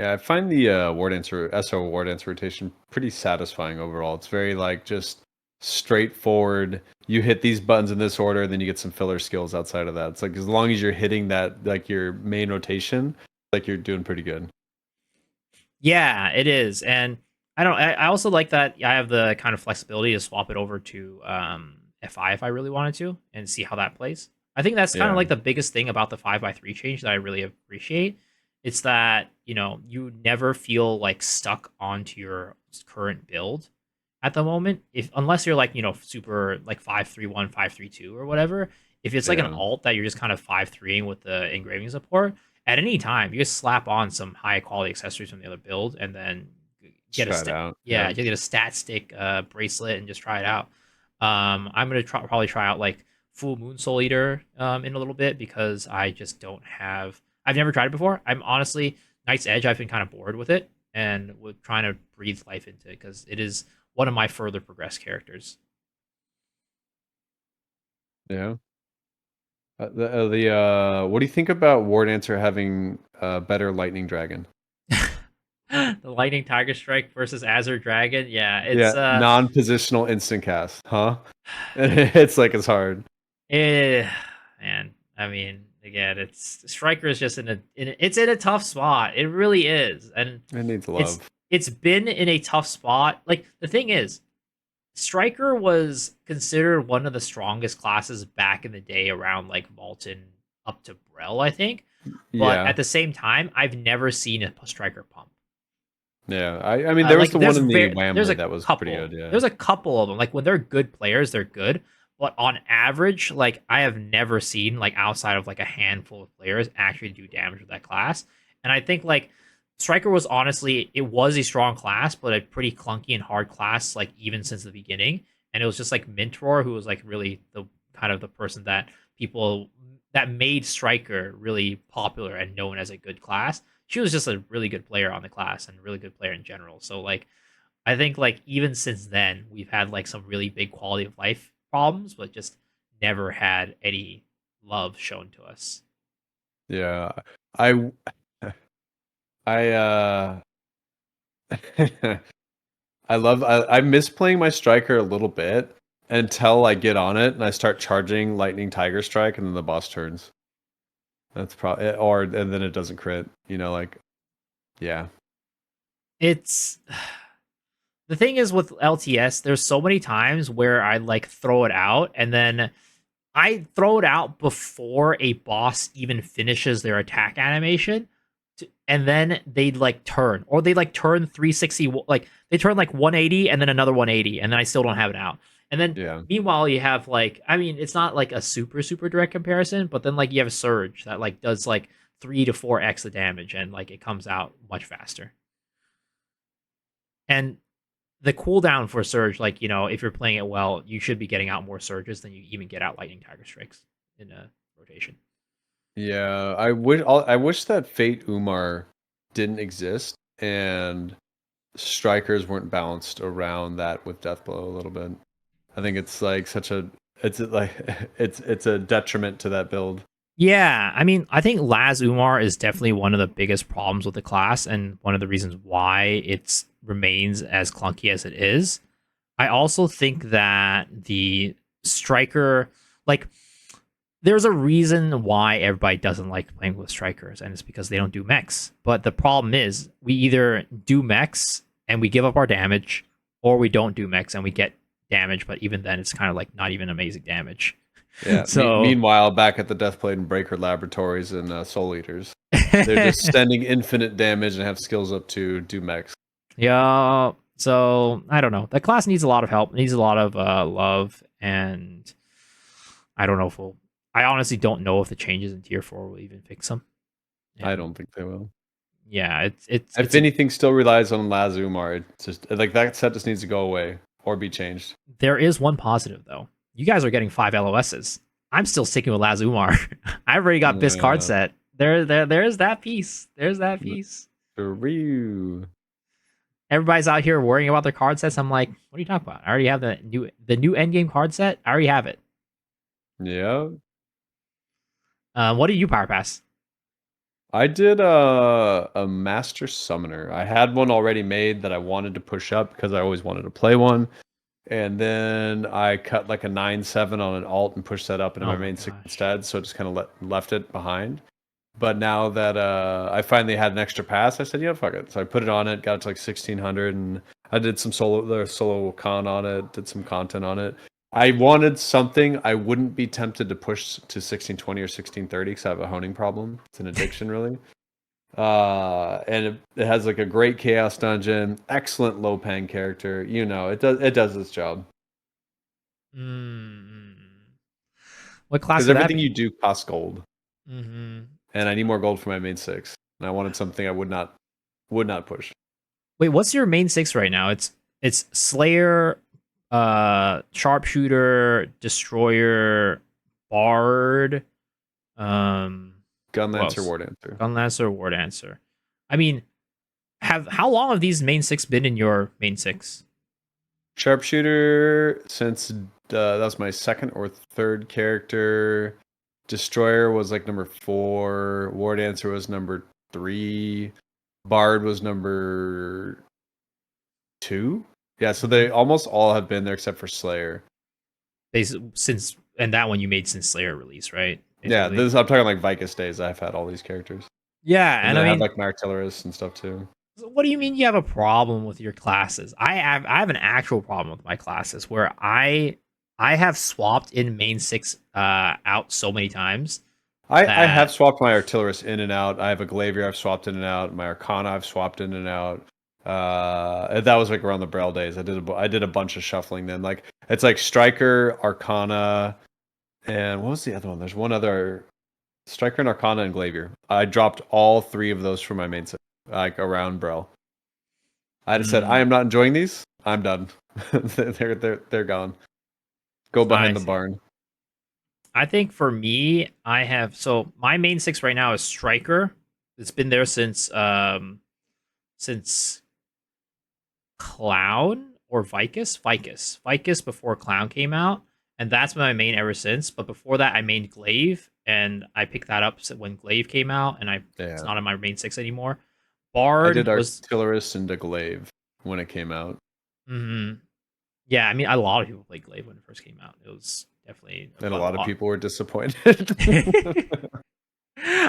Yeah, I find the ward answer SO ward answer rotation pretty satisfying overall. It's very like just straightforward. You hit these buttons in this order, then you get some filler skills outside of that. It's like as long as you're hitting that like your main rotation, like you're doing pretty good. Yeah, it is, and I also like that I have the kind of flexibility to swap it over to FI if I really wanted to, and see how that plays. I think that's kind of Yeah, like the biggest thing about the 5x3 change that I really appreciate. It's that you never feel like stuck onto your current build at the moment, if unless you're like super like 5-3-1, 5-3-2 or whatever. If it's like an yeah. alt that you're just kind of 5-3ing with the engraving support, at any time you just slap on some high quality accessories from the other build and then Let's get a try it out. yeah, Yeah. you get a stat stick bracelet and just try it out. I'm gonna probably try out like full moon soul eater in a little bit because I just don't have I've never tried it before. I'm honestly Night's Edge, I've been kind of bored with it and with trying to breathe life into it because it is one of my further progressed characters. Yeah. What do you think about ward answer having better lightning dragon? The Lightning Tiger Strike versus Azure Dragon. Yeah, it's Yeah, non-positional instant cast, huh? It's like it's hard. eh, man. I mean, again, it's Striker is just it's in a tough spot. It really is. And It needs it's love. it's been in a tough spot. Like the thing is, Striker was considered one of the strongest classes back in the day around like Malton up to Brell, I think. But Yeah. at the same time, I've never seen a Striker pump. Yeah, I mean, there was Like the one in the Whamlet that was pretty good. Yeah, there's a couple of them. Like when they're good players, they're good. But on average, like I have never seen like outside of like a handful of players actually do damage with that class. And I think like Striker was honestly it was a strong class, but a pretty clunky and hard class like even since the beginning. And it was just like Mintor who was like really the kind of the person that people that made Striker really popular and known as a good class. She was just a really good player on the class and a really good player in general. So like I think like even since then we've had like some really big quality of life problems, but just never had any love shown to us. yeah. I I I miss playing my striker a little bit until I get on it and I start charging lightning tiger strike and then the boss turns. That's probably or and then it doesn't crit. Like yeah, It's the thing is with LTS, there's so many times where I like throw it out and then I throw it out before a boss even finishes their attack animation, and then they like turn, or they like turn 360, like they turn like 180 and then another 180, and then I still don't have it out. And then yeah, meanwhile, you have like, I mean, it's not like a super direct comparison, but then like you have a Surge that like does like 3 to 4x the damage, and like it comes out much faster. And the cooldown for Surge, like if you're playing it well, you should be getting out more Surges than you even get out Lightning Tiger Strikes in a rotation. yeah. I wish that Fate Umar didn't exist and strikers weren't balanced around that with Deathblow a little bit. I think it's like such a it's like it's a detriment to that build. Yeah, I mean, I think Laz Umar is definitely one of the biggest problems with the class, and one of the reasons why it remains as clunky as it is. I also think that the striker, like, there's a reason why everybody doesn't like playing with strikers, and it's because they don't do mechs. But the problem is, we either do mechs and we give up our damage, or we don't do mechs and we get damage, but even then, it's kind of like not even amazing damage. Yeah. So, Meanwhile, back at the Deathblade and Breaker Laboratories and Soul Eaters, they're just sending infinite damage and have skills up to do mechs. yeah. So I don't know. That class needs a lot of help. Needs a lot of love, and I don't know if we'll. I honestly don't know if the changes in tier 4 will even fix them. I And don't think they will. yeah, If anything, still relies on Lazumar. It's just like that set just needs to go away or be changed. there is one positive though. You guys are getting 5 LOSs. I'm still sticking with Laz Umar. I've already got this card Yeah. set. There's that piece. There's that piece. Ryu. Everybody's out here worrying about their card sets. I'm like, what are you talking about? I already have the new endgame card set. I already have it. Yeah. What did you power pass? I did a Master Summoner. I had one already made that I wanted to push up because I always wanted to play one. And then I cut like a 9/7 on an alt and pushed that up into Oh my my main six gosh. instead. So I just kind of left it behind. But now that I finally had an extra pass, I said, yeah, fuck it. So I put it on it, got it to like 1600, and I did some solo con on it, did some content on it. I wanted something I wouldn't be tempted to push to 1620 or 1630 because I have a honing problem. It's an addiction, really. And it has like a great chaos dungeon, excellent low pang character. You know, it does its job Mm. What class because would that everything be? you do costs gold, Hmm. and I need more gold for my main six. And I wanted something I would not push. Wait, what's your main six right now? It's Slayer, Sharpshooter, Destroyer, Bard, who Gunlancer, else? War Dancer. Gunlancer, War Dancer. I mean, have how long have these main six been in your main six? Sharpshooter, since that was my second or third character. Destroyer was like number 4. War Dancer was number 3. Bard was number 2. Yeah, so Mm-hmm. they almost all have been there except for Slayer. Since and that one you made since Slayer release, right? Yeah, Basically. this I'm talking like Vicus days. I've had all these characters, Yeah, and and then I I had mean, like my artillerists and stuff too. so what do you mean you have a problem with your classes? I have an actual problem with my classes where I have swapped in main six out so many times I have that swapped my artillerist in and out. I have a Glavier I've swapped in and out. My Arcana I've swapped in and out. That was like around the Braille days. I did a bunch of shuffling then. Like it's like Striker, Arcana, and what was the other one? There's one other Striker and Arcana and Glavier. I dropped all 3 of those from my main set, like around Braille. I just said I mm, am not enjoying these. I'm done. They're gone. Go I behind the see. barn. I think for me, I have so my main six right now is Striker. It's been there since Clown or Vicus before Clown came out, and that's been my main ever since. But before that, I mained Glaive, and I picked that up when Glaive came out, and it's Yeah. not in my main six anymore. I did Bard was, Artillerist and a Glaive when it came out. mhm. Yeah, I mean, a lot of people played Glaive when it first came out. It was definitely And a a lot of lot. people were disappointed.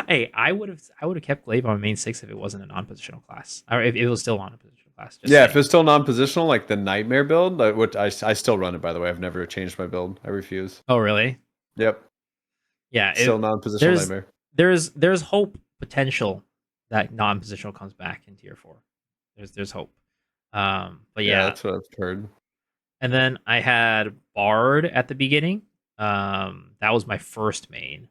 Hey, I would have kept Glaive on my main six if it wasn't a non-positional class, or if it was still on a positional class. Just Yeah, if saying. it's still non-positional, like the Nightmare build, which I still run it by the way. I've never changed my build. I refuse. Oh, really? Yep, Yeah. still non-positional There's Nightmare. there's hope potential that non-positional comes back in tier 4. There's hope. But Yeah, yeah, that's what I've heard. and then I had Bard at the beginning. That was my first main,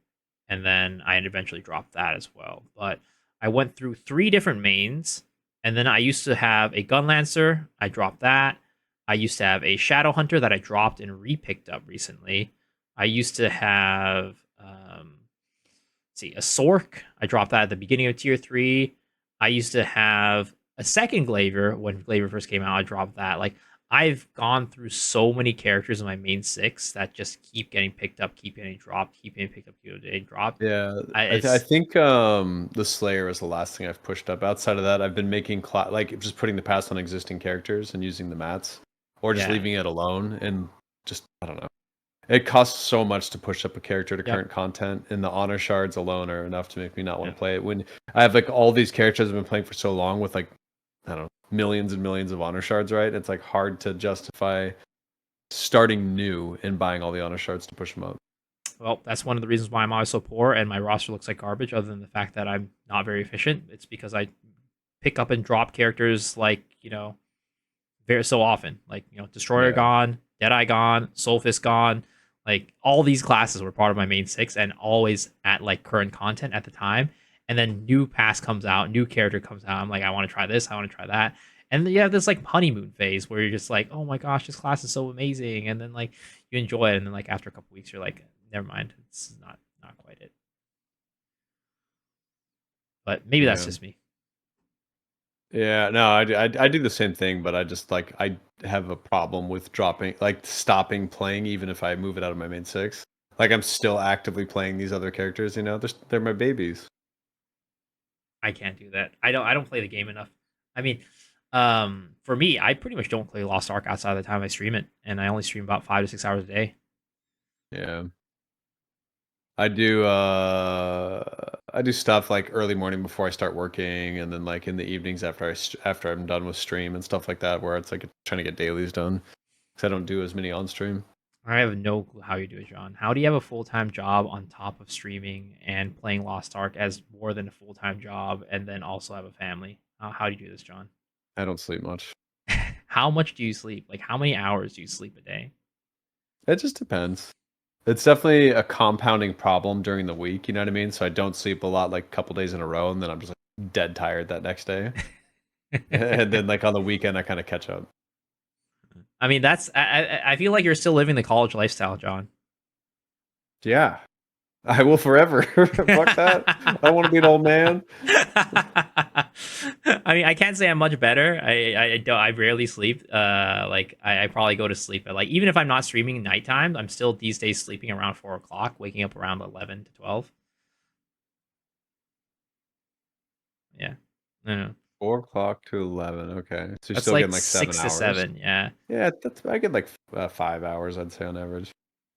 and then I had eventually dropped that as well. But I went through 3 different mains, and then I used to have a Gunlancer. I dropped that. I used to have a Shadow Hunter that I dropped and repicked up recently. I used to have see a Sork. I dropped that at the beginning of tier 3. I used to have a second Glavier when Glavier first came out. I dropped that. Like I've gone through so many characters in my main six that just keep getting picked up, keep getting dropped, keep getting picked up, keep getting dropped. Yeah, I It's think the Slayer is the last thing I've pushed up. Outside of that, I've been making like just putting the pass on existing characters and using the mats, or just yeah, leaving it alone and just I don't know. It costs so much to push up a character to yep, current content, and the honor shards alone are enough to make me not want yeah. to play it. When I have like all these characters I've been playing for so long with like I don't know millions and millions of honor shards, right? It's like hard to justify starting new and buying all the honor shards to push them up. Well, that's one of the reasons why I'm always so poor and my roster looks like garbage. Other than the fact that I'm not very efficient, it's because I pick up and drop characters like very so often. Like Destroyer Yeah, gone, Deadeye gone, Soulfist gone. Like all these classes were part of my main six and always at like current content at the time. And then new pass comes out, new character comes out. I'm like, I want to try this, I want to try that. And then you have this like honeymoon phase where you're just like, oh my gosh, this class is so amazing. And then like you enjoy it, and then like after a couple weeks, you're like, never mind, it's not quite it. But maybe that's yeah. just me. Yeah, no, I do the same thing, but I just like I have a problem with dropping, like stopping playing, even if I move it out of my main six. Like I'm still actively playing these other characters, you know, they're my babies. I can't do that. I don't play the game enough. I mean, for me, I pretty much don't play Lost Ark outside of the time I stream it, and I only stream about 5 to 6 hours a day. Yeah. I do stuff like early morning before I start working, and then like in the evenings after after I'm done with stream and stuff like that, where it's like trying to get dailies done because I don't do as many on stream. I have no clue how you do it, John. How do you have a full time job on top of streaming and playing Lost Ark as more than a full time job, and then also have a family? How do you do this, John? I don't sleep much. How much do you sleep? Like, how many hours do you sleep a day? It just depends. It's definitely a compounding problem during the week, you know what I mean? So I don't sleep a lot like a couple days in a row, and then I'm just like dead tired that next day. And then like on the weekend I kind of catch up. I mean, I feel like you're still living the college lifestyle, John. Yeah. I will forever. Fuck that. I want to be an old man. I mean, I can't say I'm much better. I don't. I rarely sleep. Like I probably go to sleep at like even if I'm not streaming nighttime, I'm still these days sleeping around 4 o'clock, waking up around 11 to 12. Yeah, no, 4 o'clock to 11. Okay. So you're that's still like getting like 7 six to hours. seven. Yeah, Yeah, I get like 5 hours, I'd say on average.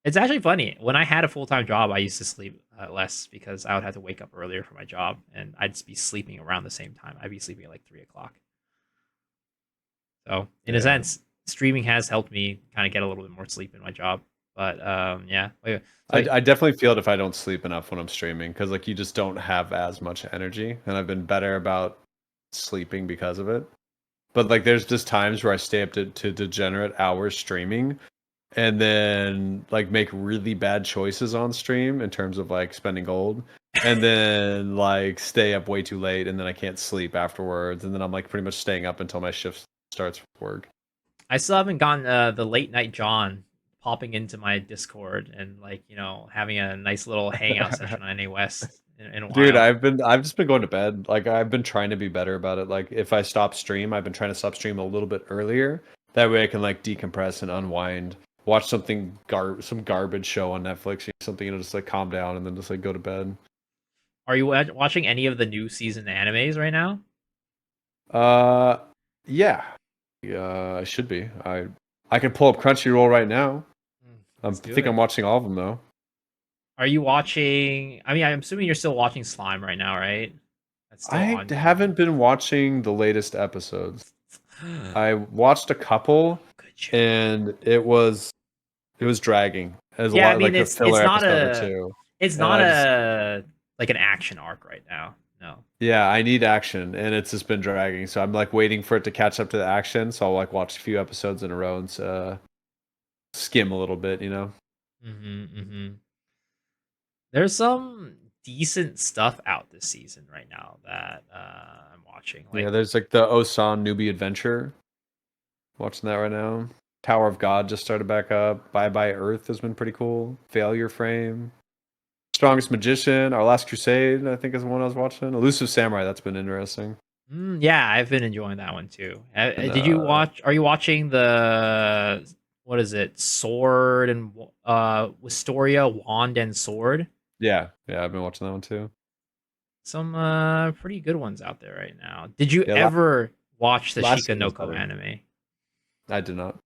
it's actually funny. When I had a full time job, I used to sleep less because I would have to wake up earlier for my job, and I'd just be sleeping around the same time. I'd be sleeping at like 3 o'clock. So in a Yeah. sense, streaming has helped me kind of get a little bit more sleep in my job. But yeah, I, so I definitely feel it if I don't sleep enough when I'm streaming because like you just don't have as much energy, and I've been better about sleeping because of it. But like there's just times where I stay up to degenerate hours streaming and then like make really bad choices on stream in terms of like spending gold and then like stay up way too late and then I can't sleep afterwards and then I'm like pretty much staying up until my shift starts with work. I still haven't gotten the late night John popping into my Discord and like having a nice little hangout session on NA West in a Dude, while. I've just been going to bed. Like I've been trying to be better about it. Like if I stop stream, I've been trying to stop stream a little bit earlier. That way I can like decompress and unwind, watch some garbage show on Netflix, something, just like calm down and then just like go to bed. Are you watching any of the new season animes right now? Uh yeah. Yeah, I should be. I can pull up Crunchyroll right now. I Let's do think it. I'm watching all of them though. Are you watching? I mean, I'm assuming you're still watching Slime right now, right? That's still I ongoing. haven't been watching the latest episodes. I watched a couple Good show. and it was dragging. There's a Yeah, I lot mean like a it's filler not episode or a two. it's And not I just a like an action arc right now. No. yeah, I need action and it's just been dragging. So I'm like waiting for it to catch up to the action. So I'll like watch a few episodes in a row and skim a little bit, you know. Mm-hmm. There's some decent stuff out this season right now that I'm watching. Yeah, Like, there's like the Osan Newbie Adventure. Watching that right now. Tower of God just started back up. Bye Bye Earth has been pretty cool. Failure Frame. Strongest Magician. Our Last Crusade, I think, is the one I was watching. Elusive Samurai, that's been interesting. Yeah, I've been enjoying that one too. And Did you watch? Are you watching the what is it? Sword and Wisteria, Wand and Sword. yeah, yeah, I've been watching that one too. Some pretty good ones out there right now. Did you Yeah, ever watch the last season was Shikanoko better. anime? I did not.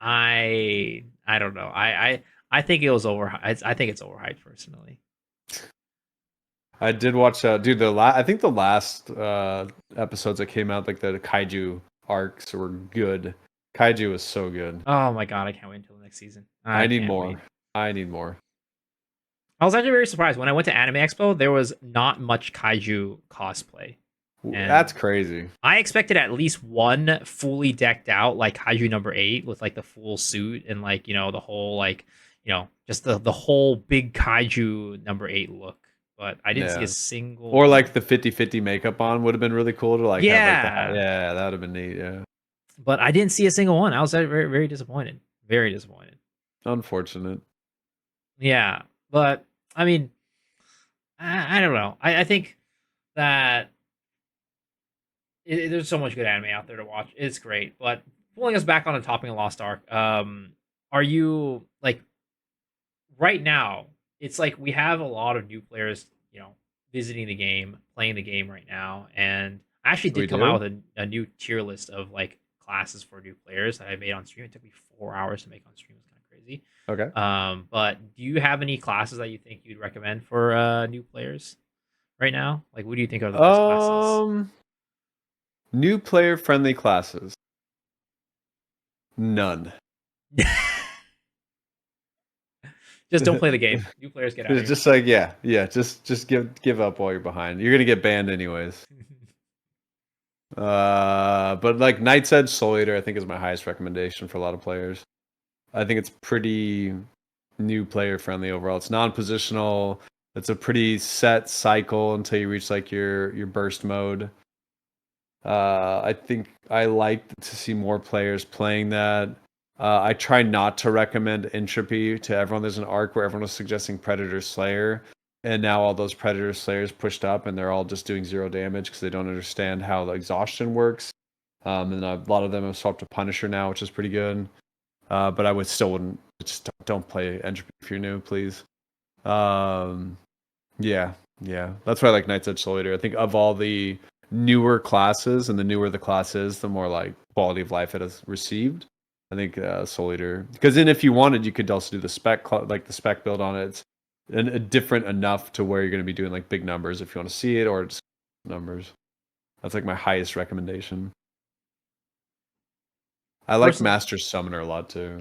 I don't know. I think it was overhyped. I think it's overhyped personally. I did watch, dude. I think the last episodes that came out, like the kaiju arcs, were good. Kaiju was so good. Oh my god, I can't wait until the next season. I I need can't wait. more. I need more. I was actually very surprised when I went to Anime Expo. There was not much kaiju cosplay, That's and crazy. I expected at least one fully decked out like kaiju number 8 with like the full suit and like the whole like just the whole big kaiju number 8 look. But I didn't see a Yeah. single Or one. like the 50-50 makeup on would have been really cool to like have like that. Yeah, Yeah, that would have been neat. Yeah. but I didn't see a single one. I was very very disappointed. Very disappointed. Unfortunate. Yeah, but I mean, I don't know. I think that there's so much good anime out there to watch. It's great. But pulling us back on the topic of Lost Ark, are you like right now? It's like we have a lot of new players, visiting the game, playing the game right now, and I actually We did come out do? with a new tier list of like classes for new players that I made on stream. It took me 4 hours to make on stream. It's kind of crazy. Okay. But do you have any classes that you think you'd recommend for new players right now? Like, what do you think are the best classes? Um, New player friendly classes. None. Just don't play the game. New players get out of It's here. just like yeah, just give up while you're behind. You're gonna get banned anyways. But like Knight's Edge Soul Eater, I think is my highest recommendation for a lot of players. I think it's pretty new player friendly overall. It's non-positional. It's a pretty set cycle until you reach like your burst mode. I think I like to see more players playing that. I try not to recommend Entropy to everyone. There's an arc where everyone was suggesting Predator Slayer, and now all those Predator Slayers pushed up, and they're all just doing 0 damage because they don't understand how the exhaustion works. And a lot of them have swapped to Punisher now, which is pretty good. But I would still wouldn't just don't play Entropy if you're new, please. Um, yeah, yeah. That's why I like Knight's Edge Soul Eater. I think of all the newer classes, and the newer the class is, the more like quality of life it has received. I think Soul Eater, because then if you wanted, you could also do the like the spec build on it. It's different enough to where you're going to be doing like big numbers if you want to see it, or just numbers. That's like my highest recommendation. I like Personally, Master Summoner a lot too.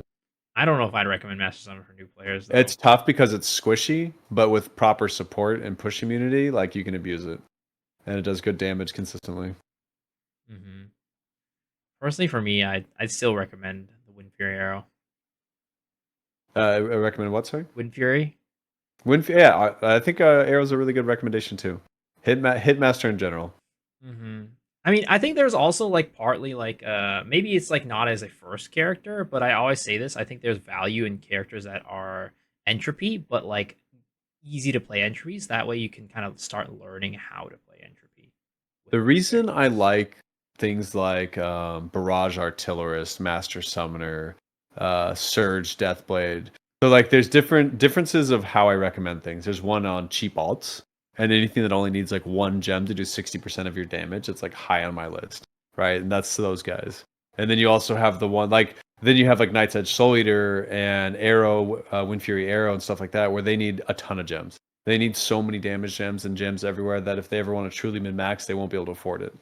I don't know if I'd recommend Master Summon for new players though. It's tough because it's squishy, but with proper support and push immunity, like you can abuse it, and it does good damage consistently. hmm Personally, for me, I'd still recommend the Wind Fury arrow. I recommend what, sorry? Wind Fury. Yeah, I think Arrow's a really good recommendation too. Hitmaster in general. hmm I mean, I think there's also like partly like maybe it's like not as a first character, but I always say this. I think there's value in characters that are entropy, but like easy to play entries. That way you can kind of start learning how to play entropy with The those reason I characters. like things like Barrage Artillerist, Master Summoner, Surge, Deathblade. So like there's differences of how I recommend things. There's one on cheap alts, and anything that only needs like one gem to do 60% of your damage, it's like high on my list, right? And that's those guys. And then you also have the one like then you have like Knight's Edge Soul Eater and Arrow, Wind Fury Arrow and stuff like that, where they need a ton of gems. They need so many damage gems and gems everywhere that if they ever want to truly min max, they won't be able to afford it.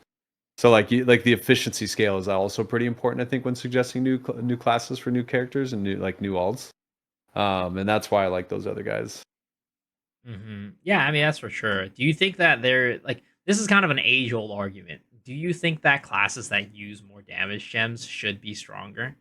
So like the efficiency scale is also pretty important, I think, when suggesting new classes for new characters and new alts. And that's why I like those other guys. Yeah, I mean that's for sure. Do you think that they're like this is kind of an age old argument? Do you think that classes that use more damage gems should be stronger?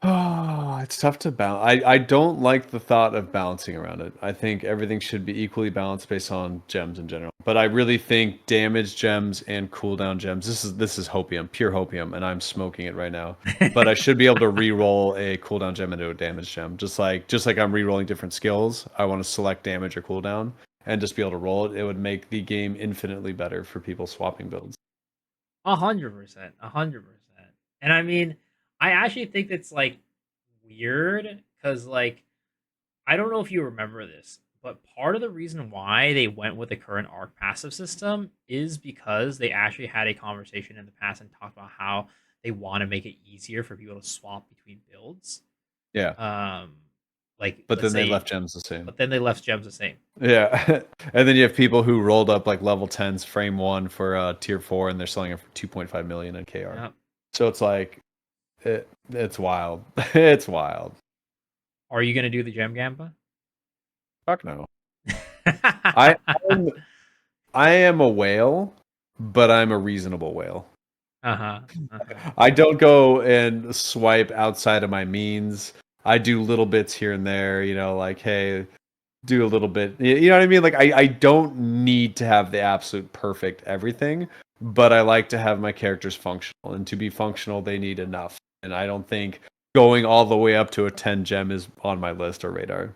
Oh, it's tough to balance. I don't like the thought of balancing around it. I think everything should be equally balanced based on gems in general. But I really think damage gems and cooldown gems. This is hopium, pure hopium, and I'm smoking it right now. But I should be able to re-roll a cooldown gem into a damage gem, just like I'm re-rolling different skills. I want to select damage or cooldown. and just be able to roll it, it would make the game infinitely better for people swapping builds. 100%, 100%. And I mean, I actually think it's like weird because like I don't know if you remember this, but part of the reason why they went with the current arc passive system is because they actually had a conversation in the past and talked about how they want to make it easier for people to swap between builds. Yeah. Um, like But let's then they say, left gems the same. but then they left gems the same. Yeah. And then you have people who rolled up like level 10s frame 1 for tier 4 and they're selling it for 2.5 million in KR. Yeah. So it's like it's wild. It's wild. Are you gonna do the gem gamba? Fuck no. I am, I am a whale, but I'm a reasonable whale. Uh-huh. Uh-huh. I don't go and swipe outside of my means. I do little bits here and there, like, hey, do a little bit. You know what I mean? Like, I don't need to have the absolute perfect everything, but I like to have my characters functional. And to be functional, they need enough. And I don't think going all the way up to a 10 gem is on my list or radar.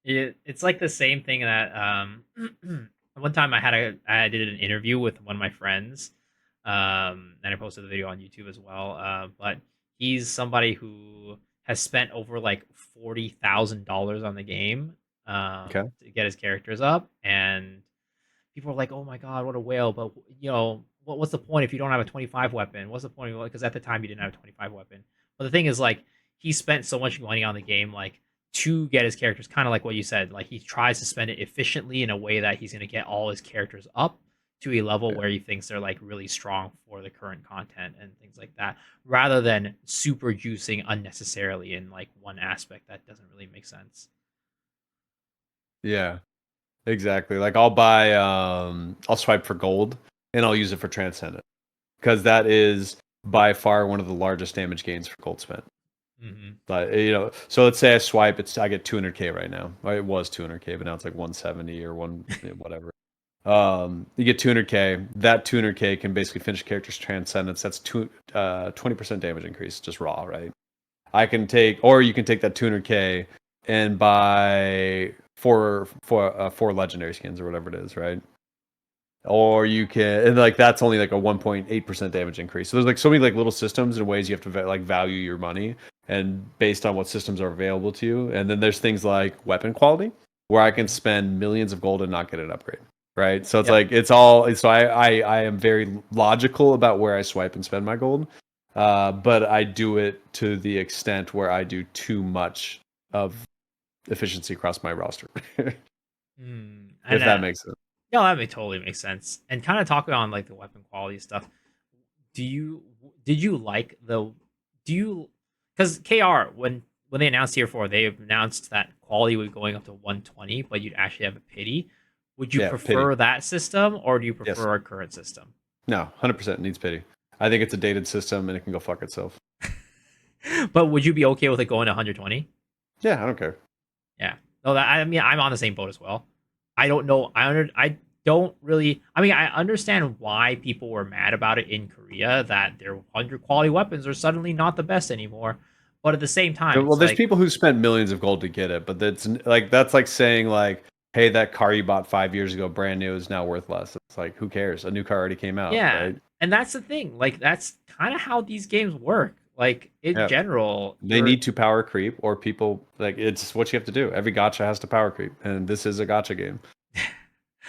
It's like the same thing that one time I did an interview with one of my friends, and I posted the video on YouTube as well. But he's somebody who has spent over like $40,000 on the game Okay. to get his characters up, and people are like, "Oh my god, what a whale!" But what's the point if you don't have a 25 weapon? What's the point? Because at the time you didn't have a 25 weapon. But the thing is, like, he spent so much money on the game, like to get his characters, kind of like what you said. Like he tries to spend it efficiently in a way that he's going to get all his characters up to a level Yeah. where he thinks they're like really strong for the current content and things like that, rather than super juicing unnecessarily in like one aspect that doesn't really make sense. Yeah. Exactly. Like I'll swipe for gold and I'll use it for transcendent because that is by far one of the largest damage gains for gold spent. Hmm. But so let's say I swipe, I get 200k right now. Or it was 200k, but now it's like 170 or one whatever. You get 200k. That 200k can basically finish character's transcendence. That's 20% damage increase, just raw, right? I can take, or you can take that 200k and buy four legendary skins or whatever it is, right? Or you can, and like that's only like a 1.8% damage increase. So there's like so many like little systems and ways you have to like value your money and based on what systems are available to you. And then there's things like weapon quality where I can spend millions of gold and not get an upgrade. Right. So it's Yep. like it's all so I am very logical about where I swipe and spend my gold. But I do it to the extent where I do too much of efficiency across my roster. And If that makes sense. yeah, that totally makes sense. And kind of talking on like the weapon quality stuff, do you did you like the do you because KR when they announced Tier 4, they announced that quality was going up to 120, but you'd actually have a pity. Would you Yeah, pity. prefer that system or do you Yes. prefer our current system? No, 100% needs pity. I think it's a dated system and it can go fuck itself. But would you be okay with it going to 120? Yeah, I don't care. Yeah. No, that I mean I'm on the same boat as well. I don't know. I don't really. I mean, I understand why people were mad about it in Korea that their 100 quality weapons are suddenly not the best anymore. But at the same time, Well, it's there's like, people who spent millions of gold to get it, but that's like saying like, hey, that car you bought 5 years ago, brand new, is now worth less. It's like, who cares? A new car already came out, yeah. right? And that's the thing. Like, that's kind of how these games work. Like in Yeah. general, They need to power creep, or people like it's what you have to do. Every gotcha has to power creep, and this is a gotcha game.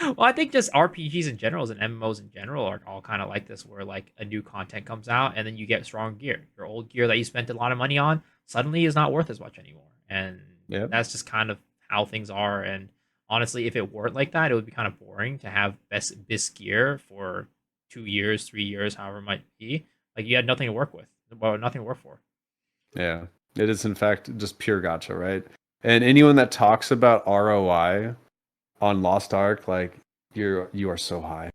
well, I think just RPGs in general and MMOs in general are all kind of like this, where like a new content comes out and then you get strong gear. Your old gear that you spent a lot of money on suddenly is not worth as much anymore, and Yeah. that's just kind of how things are. And honestly, if it weren't like that, it would be kind of boring to have best gear for 2 years, 3 years, however it might be. Like you had nothing to work with, well, nothing to work for. Yeah. It is in fact just pure gotcha, right? And anyone that talks about ROI on Lost Ark, like you are so high.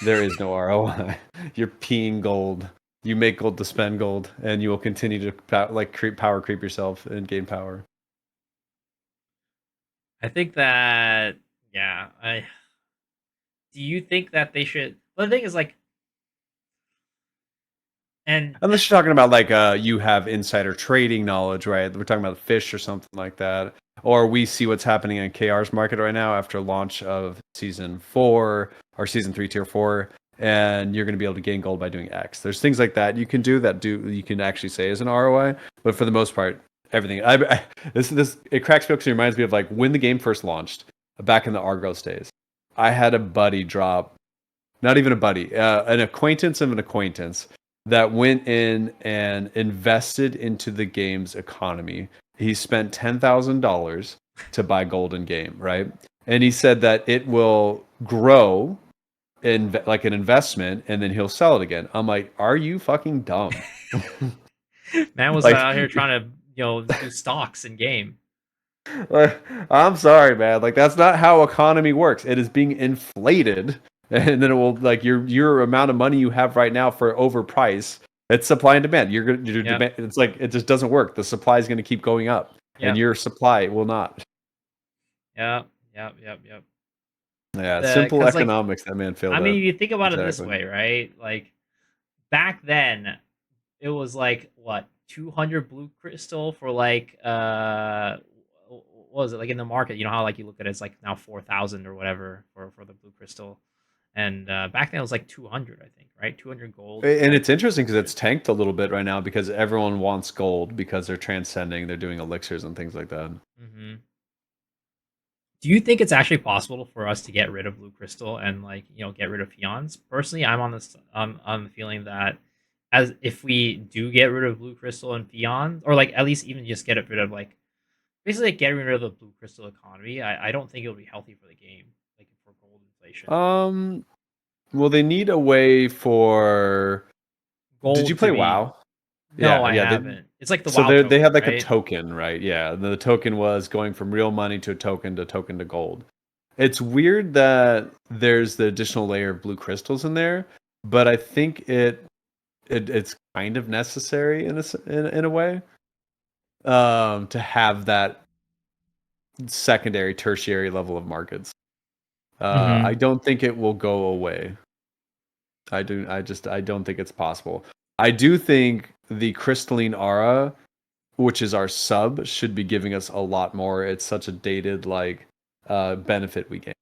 There is no ROI. You're peeing gold. You make gold to spend gold, and you will continue to power creep yourself and gain power. I think that yeah. I Do you think that they should? Well, the thing is like And Unless you're talking about like you have insider trading knowledge, right? We're talking about fish or something like that. Or we see what's happening in KR's market right now after launch of season 4 or season 3 tier 4, and you're going to be able to gain gold by doing X. There's things like that you can do you can actually say is an ROI, but for the most part, everything this it cracks me up because it reminds me of like when the game first launched back in the Argos days. I had a buddy drop, not even a buddy, an acquaintance of an acquaintance that went in and invested into the game's economy. He spent $10,000 to buy Golden Game, right? And he said that it will grow in like an investment, and then he'll sell it again. I'm like, are you fucking dumb? man was Like, out here trying to do stocks in game. like, I'm sorry, man. Like that's not how economy works. It is being inflated, and then it will like your amount of money you have right now for overprice. It's supply and demand. Your Yep. demand. It's like it just doesn't work. The supply is going to keep going up, and Yep. your supply will not. Yep. Yep. Yep. Yep. Yeah, simple Because like, economics. That man failed I mean, at. if you think about it this Exactly. way, right? Like back then, it was like what 200 blue crystal for like what was it like in the market? You know how like you look at it, it's like now 4,000 or whatever for the blue crystal, and back then it was like 200, I think, right? 200 gold for And like it's interesting because blue it's tanked a little bit right now because everyone wants gold because they're transcending. They're doing elixirs and things like that. crystal. Do you think it's actually possible for us to get rid of blue crystal and like get rid of peons? Personally, I'm on this on the feeling that as if we do get rid of blue crystal and peons, or like at least even just get rid of like basically like getting rid of the blue crystal economy, I don't think it'll be healthy for the game, like for gold inflation. Um, well, they need a way for. Did you Gold to play be WoW? no, Yeah, I yeah. haven't. It's like the So WoW they token, had like a right? token, right? Yeah, the token was going from real money to a token to gold. It's weird that there's the additional layer of blue crystals in there, but I think it's kind of necessary in a way to have that secondary, tertiary level of markets. I Mm-hmm. don't think it will go away. I don't think it's possible. I do think the crystalline aura, which is our sub, should be giving us a lot more. It's such a dated like benefit we gain.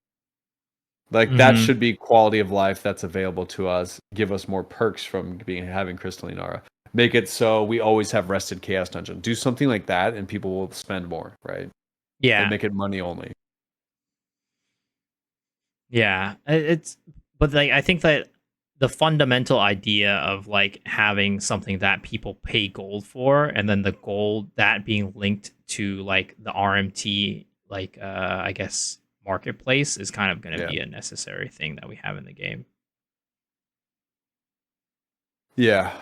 Like that Mm-hmm. should be quality of life that's available to us. Give us more perks from being having crystalline aura. Make it so we always have rested chaos dungeon. Do something like that, and people will spend more, right? And Yeah. make it money only. Yeah, it's but like I think that the fundamental idea of like having something that people pay gold for, and then the gold that being linked to like the RMT, like I guess marketplace, is kind of going to Yeah, be a necessary thing that we have in the game. yeah,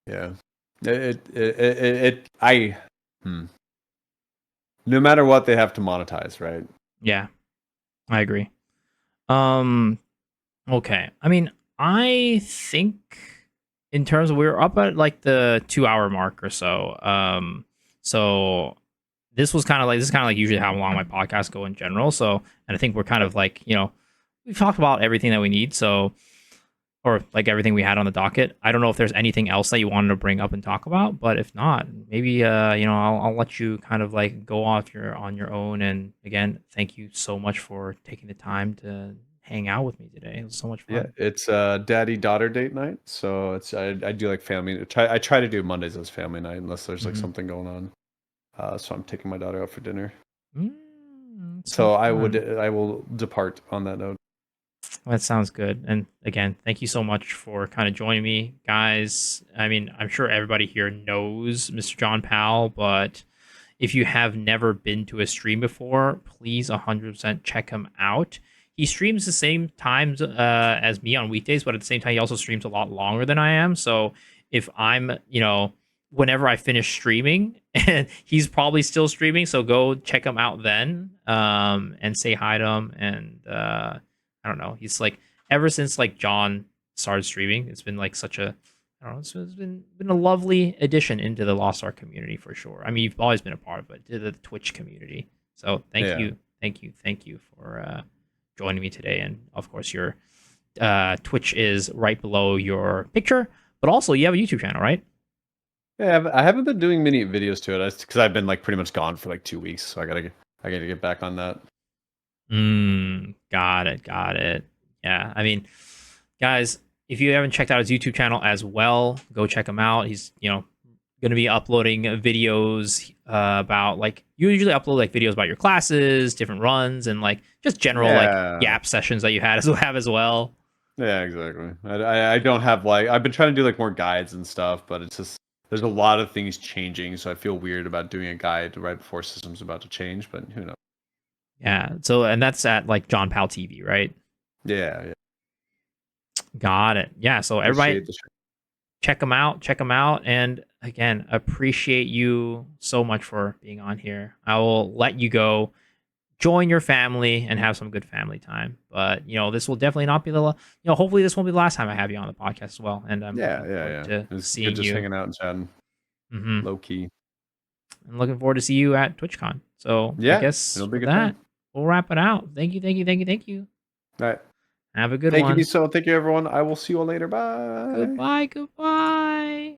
yeah. I. Hmm. No matter what, they have to monetize, right? Yeah, I agree. Um, okay. I mean, I think in terms of we're up at like the 2 hour mark or so. So this is kind of like usually how long my podcasts go in general. So, and I think we're kind of like we've talked about everything that we need. So, or like everything we had on the docket. I don't know if there's anything else that you wanted to bring up and talk about, but if not, maybe I'll let you kind of like go off on your own. And again, thank you so much for taking the time to hang out with me today. It was so much Yeah, fun. it's daddy daughter date night. So it's I do like family. I try to do Mondays as family night unless there's like Hmm. something going on. So I'm taking my daughter out for dinner. So So fun. I will depart on that note. That sounds good. And again, thank you so much for kind of joining me, guys. I mean, I'm sure everybody here knows Mr. John Powell, but if you have never been to a stream before, please 100% check him out. He streams the same times as me on weekdays, but at the same time, he also streams a lot longer than I am. So if I'm, whenever I finish streaming, and he's probably still streaming, so go check him out then, and say hi to him. And I don't know, he's like ever since like John started streaming, it's been like such a I don't know. It's been a lovely addition into the Lost Ark community for sure. I mean, you've always been a part of it, to the Twitch community. So Yeah. thank you for joining me today. And of course, your Twitch is right below your picture. But But also, you have a YouTube channel, right? Yeah, I haven't been doing many videos to it because I've been like pretty much gone for like 2 weeks. So I gotta get back on that. Got it. Got it. Yeah. I mean, guys, if you haven't checked out his YouTube channel as well, go check him out. He's, going to be uploading videos about like you usually upload like videos about your classes, different runs, and like just general like Yeah. Yap sessions that you have as well. Yeah, exactly. I don't have like I've been trying to do like more guides and stuff, but it's just there's a lot of things changing, so I feel weird about doing a guide right before system's about to change. But who knows? Yeah. So, and that's at like Johnpal TV, right? Yeah, yeah. Got it. Yeah. So everybody Appreciate the show. check them out. Check them out. And again, appreciate you so much for being on here. I will let you go join your family and have some good family time. But this will definitely not be hopefully this won't be the last time I have you on the podcast as well. And I'm Yeah, looking yeah, forward yeah. to It's good seeing just you. hanging out and chatting. Mm-hmm. Low key. I'm looking forward to see you at TwitchCon. So I Yeah, guess it'll be a with good that, time. we'll wrap it out. Thank you, thank you, thank you, thank you. All right. Have a good Thank you, one. Miso. Thank you, everyone. I will see you all later. Bye. Goodbye, goodbye.